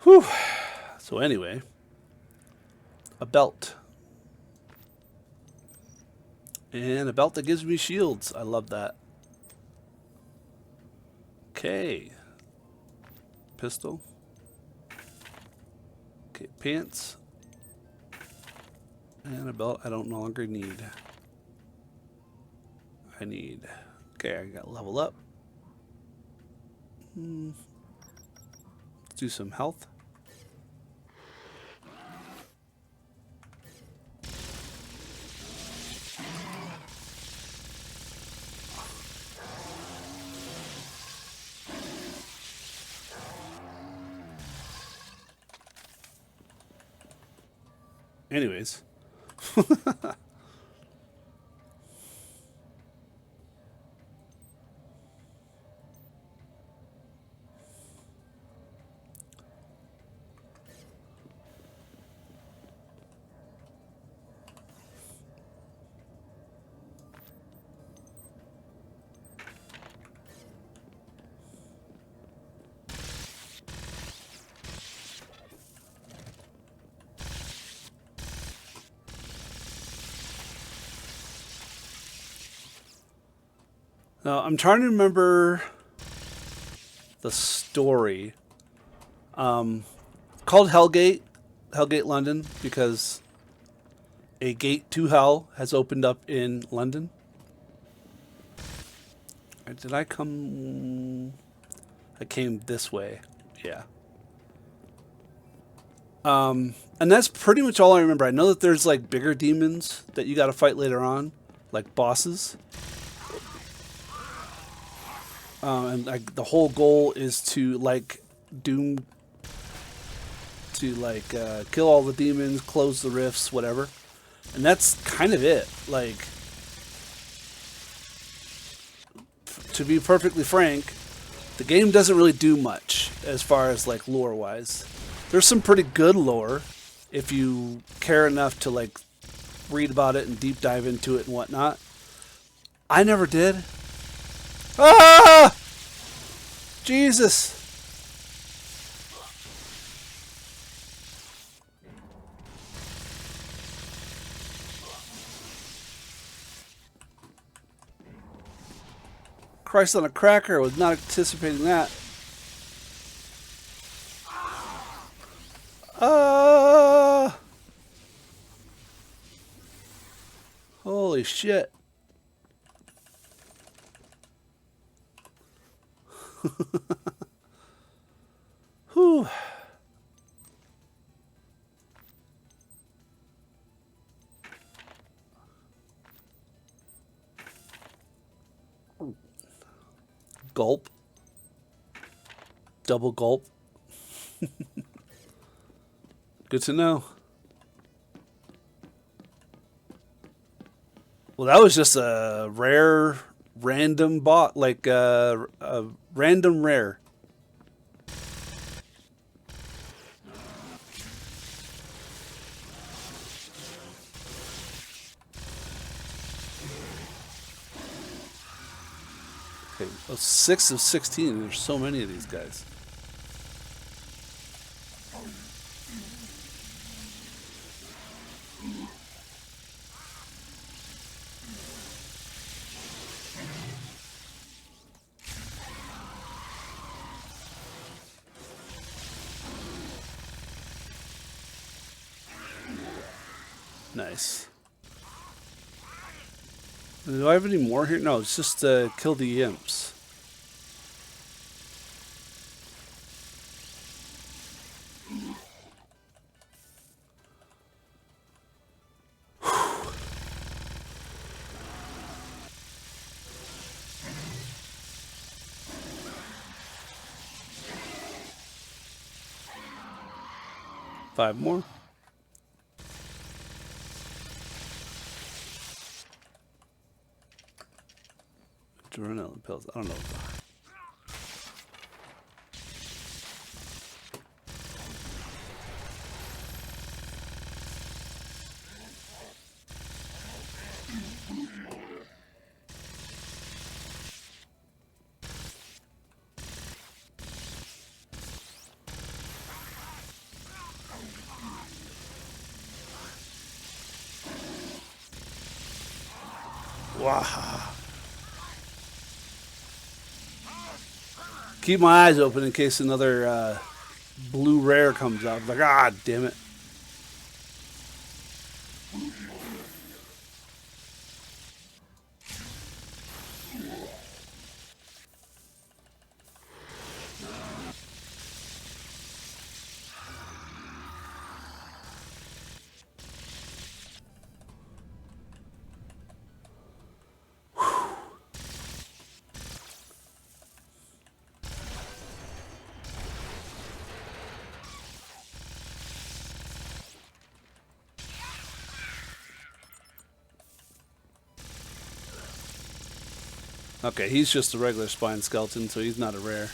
Whew. So anyway, a belt. And a belt that gives me shields. I love that. Okay. Pistol. Okay, pants. And a belt I don't no longer need. I need... Okay, I got level up. Let's do some health. Anyways. Now, I'm trying to remember the story. Called Hellgate, Hellgate London, because a gate to hell has opened up in London. Did I come... I came this way. Yeah. And that's pretty much all I remember. I know that there's like bigger demons that you got to fight later on, like bosses. And like the whole goal is to like kill all the demons, close the rifts, whatever. And that's kind of it. Like, to be perfectly frank, the game doesn't really do much as far as like lore wise. There's some pretty good lore if you care enough to like read about it and deep dive into it and whatnot. I never did. Ah! Jesus! Christ on a cracker, I was not anticipating that. Holy shit. Whew. Gulp. Double gulp. Good to know. Well, that was just a rare, random bot, like a random rare. Okay, well, 6 of 16. There's so many of these guys. Nice. Do I have any more here? No, it's just kill the imps. Five more. Adrenaline pills. I don't know. Wow. Keep my eyes open in case another blue rare comes out. Like, ah, damn it. Okay, he's just a regular spine skeleton, so he's not a rare.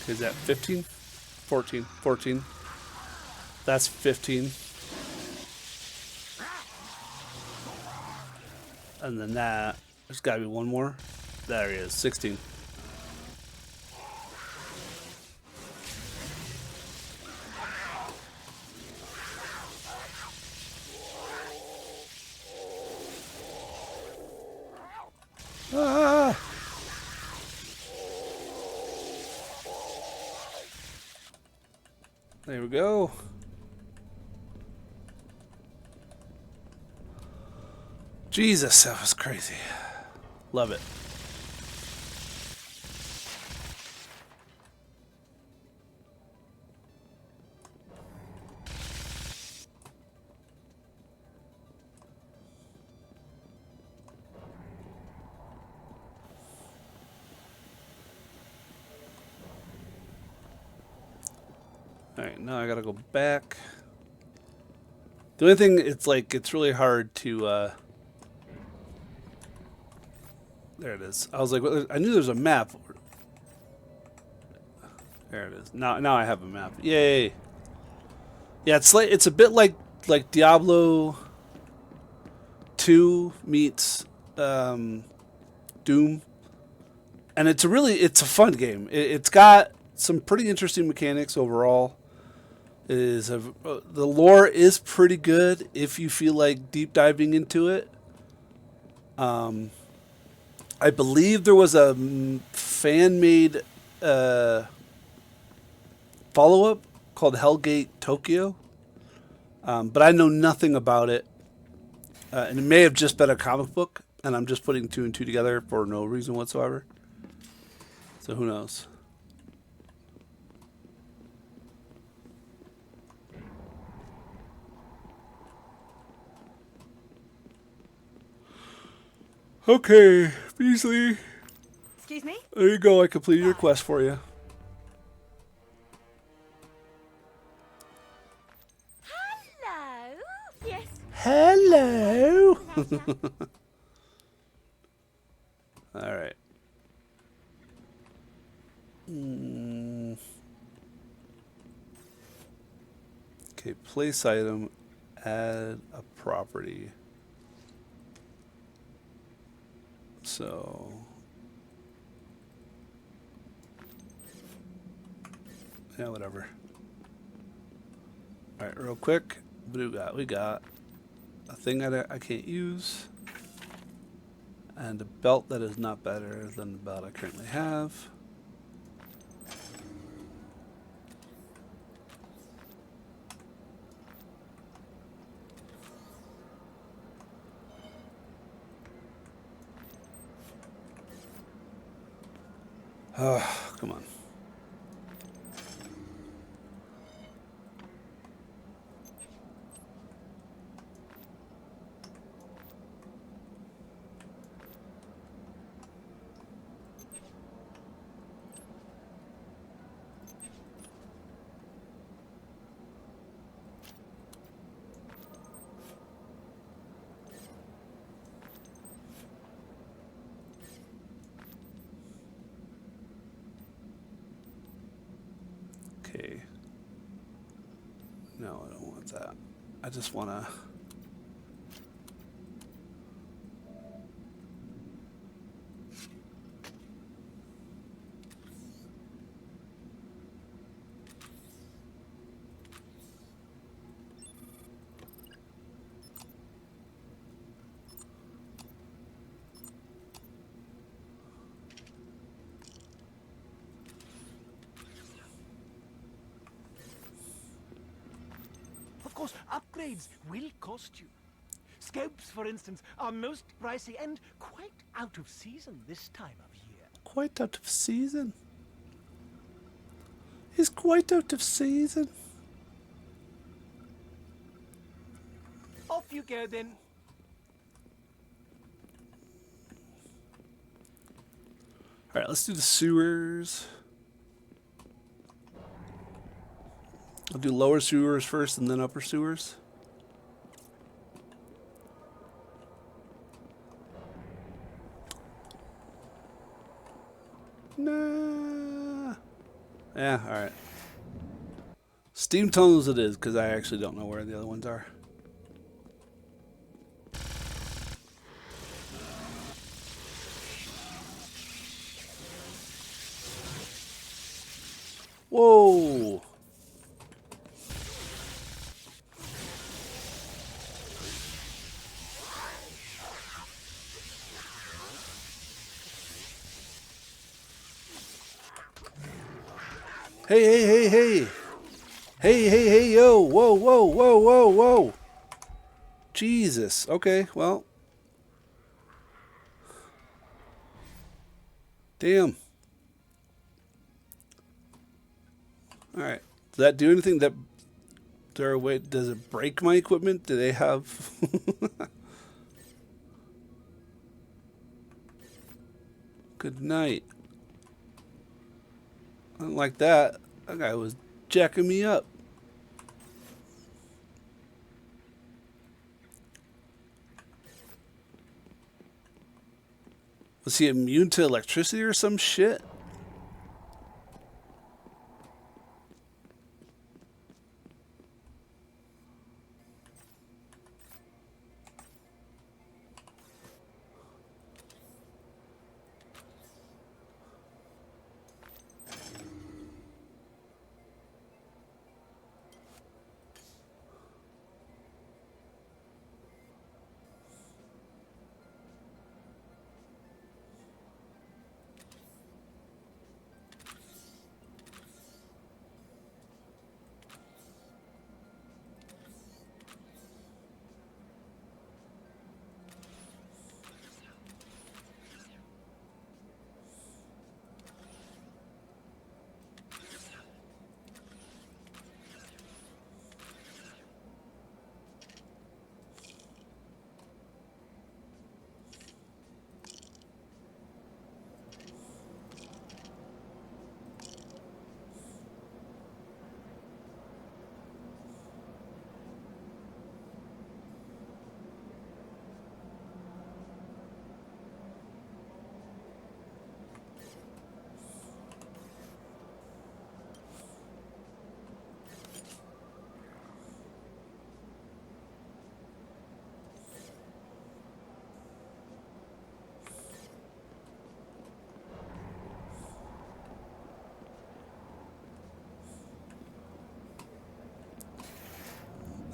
Is that 15? 14. 14. That's 15. And then that, there's got to be one more. There he is, 16. Ah! There we go. Jesus, that was crazy. Love it. Alright, now I gotta go back. The only thing, it's really hard to, there it is. I was like, I knew there was a map. There it is. Now I have a map. Yay! Yeah, it's a bit like Diablo 2 meets Doom, and it's a fun game. It's got some pretty interesting mechanics overall. The lore is pretty good if you feel like deep diving into it. I believe there was a fan-made follow-up called Hellgate Tokyo. But I know nothing about it. And it may have just been a comic book, and I'm just putting two and two together for no reason whatsoever. So who knows? Okay, Beasley. Excuse me? There you go. I completed your quest for you. Hello. Yes. Hello. All right. Okay, place item, add a property. So, yeah, whatever. All right, real quick. What do we got? We got a thing I can't use, and a belt that is not better than the belt I currently have. Oh, come on. Okay. No, I don't want that. I just want to... Of course, upgrades will cost you. Scopes, for instance, are most pricey and quite out of season this time of year. Quite out of season? He's quite out of season. Off you go then. All right, let's do the sewers. I'll do lower sewers first and then upper sewers. Nah. Yeah, all right. Steam tunnels it is, because I actually don't know where the other ones are. Whoa. Hey, hey, hey, hey. Hey, hey, hey, yo. Whoa, whoa, whoa, whoa, whoa. Jesus. Okay, well. Damn. All right. Does that do anything? That there? Wait, does it break my equipment? Do they have? Good night. I don't like that. That guy was jacking me up. Was he immune to electricity or some shit?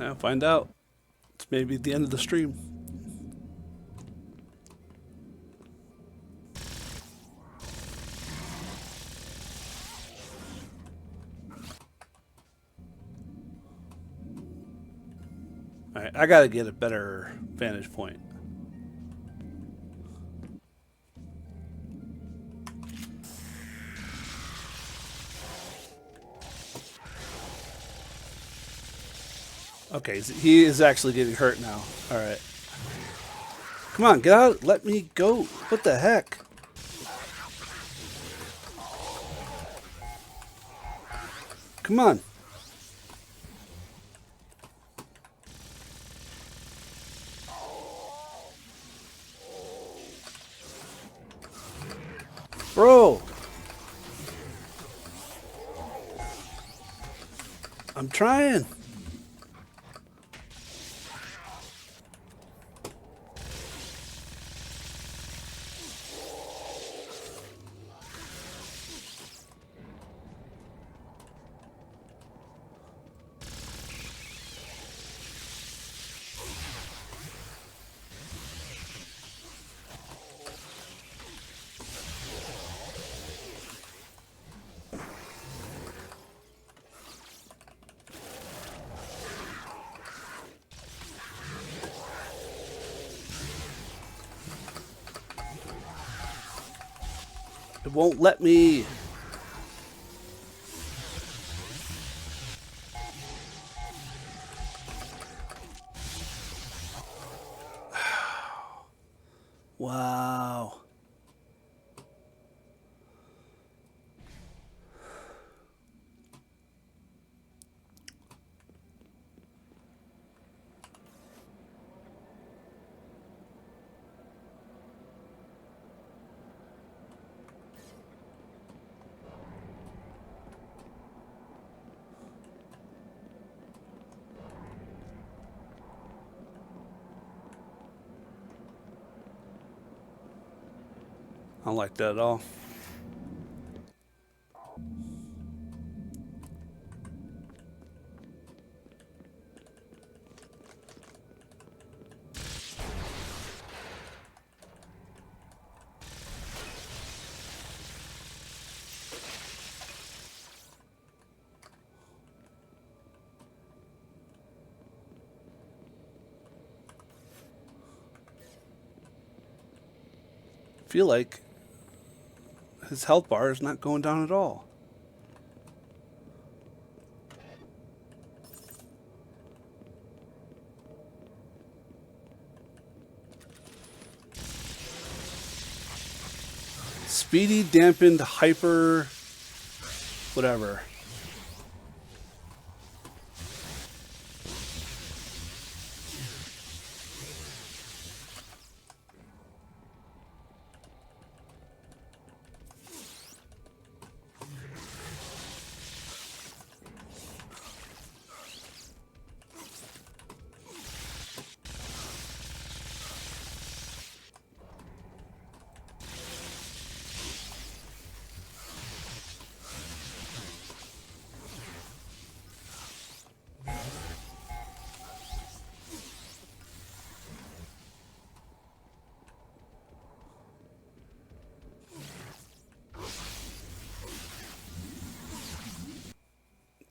I'll find out. It's maybe the end of the stream. Alright, I gotta get a better vantage point. Okay, he is actually getting hurt now. Alright. Come on, get out. Let me go. What the heck? Come on. Bro. I'm trying. It won't let me. Wow. I don't like that at all. I feel like his health bar is not going down at all. Speedy, dampened, hyper, whatever.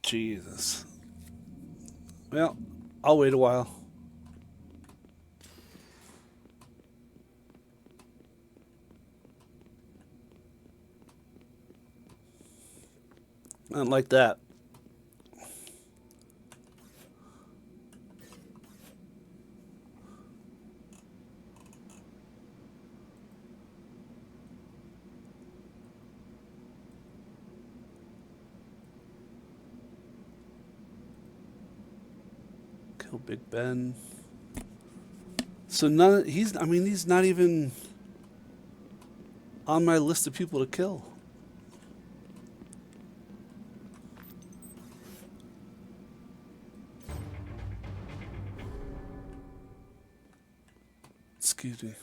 Jesus. Well, I'll wait a while. I don't like that. Kill Big Ben. So none. He's not even on my list of people to kill. Excuse me.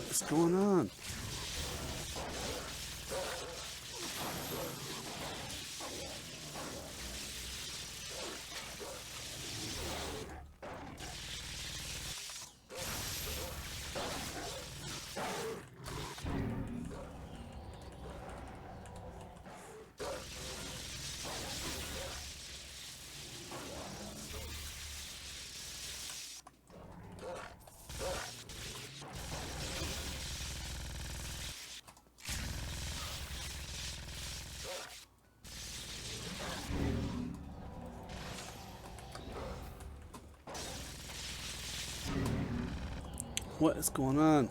What is going on? What is going on?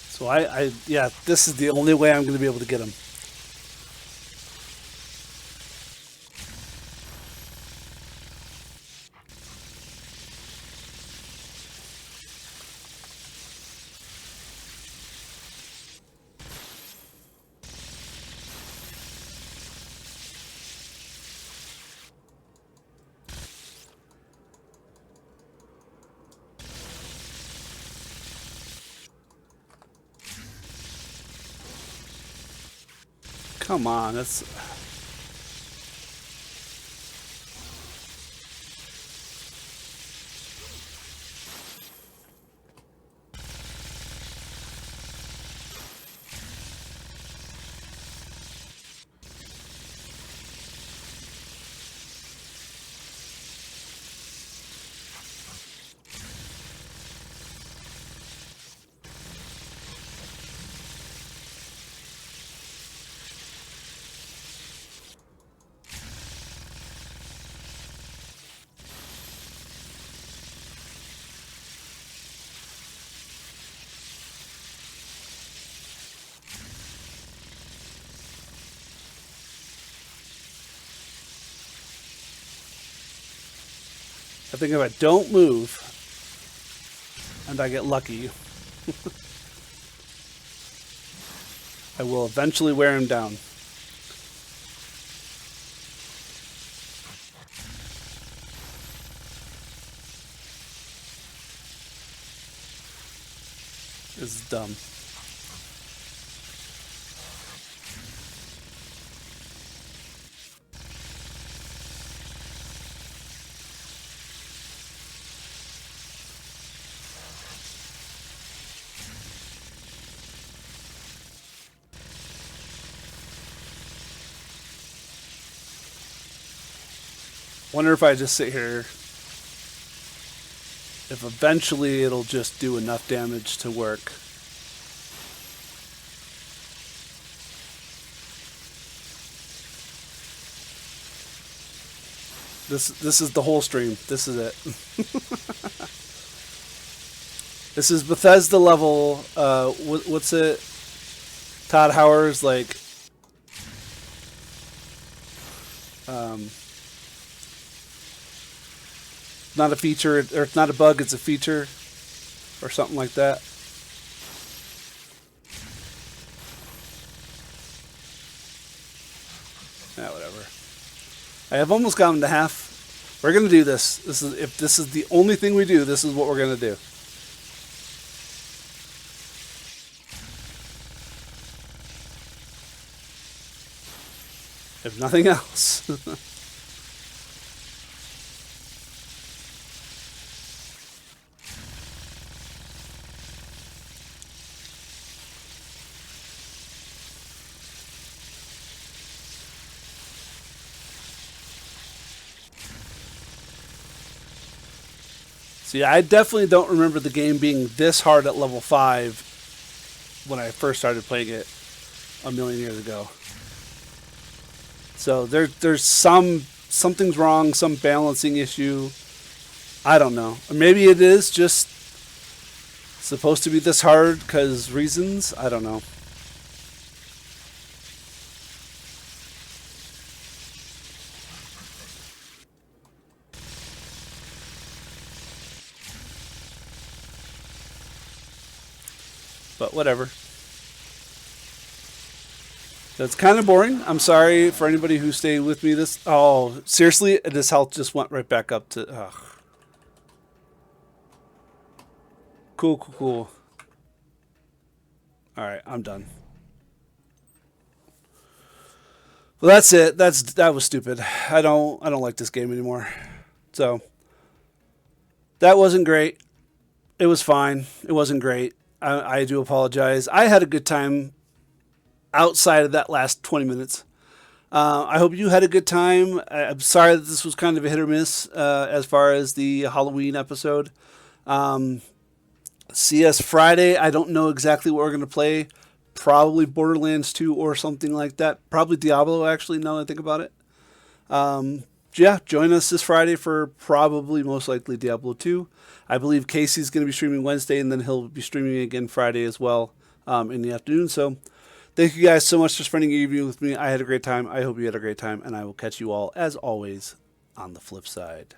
So yeah, this is the only way I'm going to be able to get him. Come on, that's... I think if I don't move, and I get lucky, I will eventually wear him down. This is dumb. Wonder if I just sit here, if eventually it'll just do enough damage to work. This is the whole stream. This is it. This is Bethesda level. What's it? Todd Howard's like. Not a feature, or it's not a bug. It's a feature, or something like that. Yeah, whatever. I have almost gotten to half. We're gonna do this. If this is the only thing we do, this is what we're gonna do. If nothing else. See, I definitely don't remember the game being this hard at level 5 when I first started playing it a million years ago. So there's something's wrong, some balancing issue. I don't know. Or maybe it is just supposed to be this hard because reasons. I don't know. But whatever. That's kind of boring. I'm sorry for anybody who stayed with me this... Oh, seriously? This health just went right back up to... Ugh. Cool. Alright, I'm done. Well, that's it. That was stupid. I don't like this game anymore. So, that wasn't great. It was fine. It wasn't great. I do apologize. I had a good time outside of that last 20 minutes. I hope you had a good time. I'm sorry that this was kind of a hit or miss as far as the Halloween episode. See us Friday. I don't know exactly what we're going to play. Probably Borderlands 2 or something like that. Probably Diablo, actually, now that I think about it. Yeah, join us this Friday for probably most likely Diablo 2. I believe Casey's going to be streaming Wednesday, and then he'll be streaming again Friday as well in the afternoon. So thank you guys so much for spending your evening with me. I had a great time. I hope you had a great time, and I will catch you all, as always, on the flip side.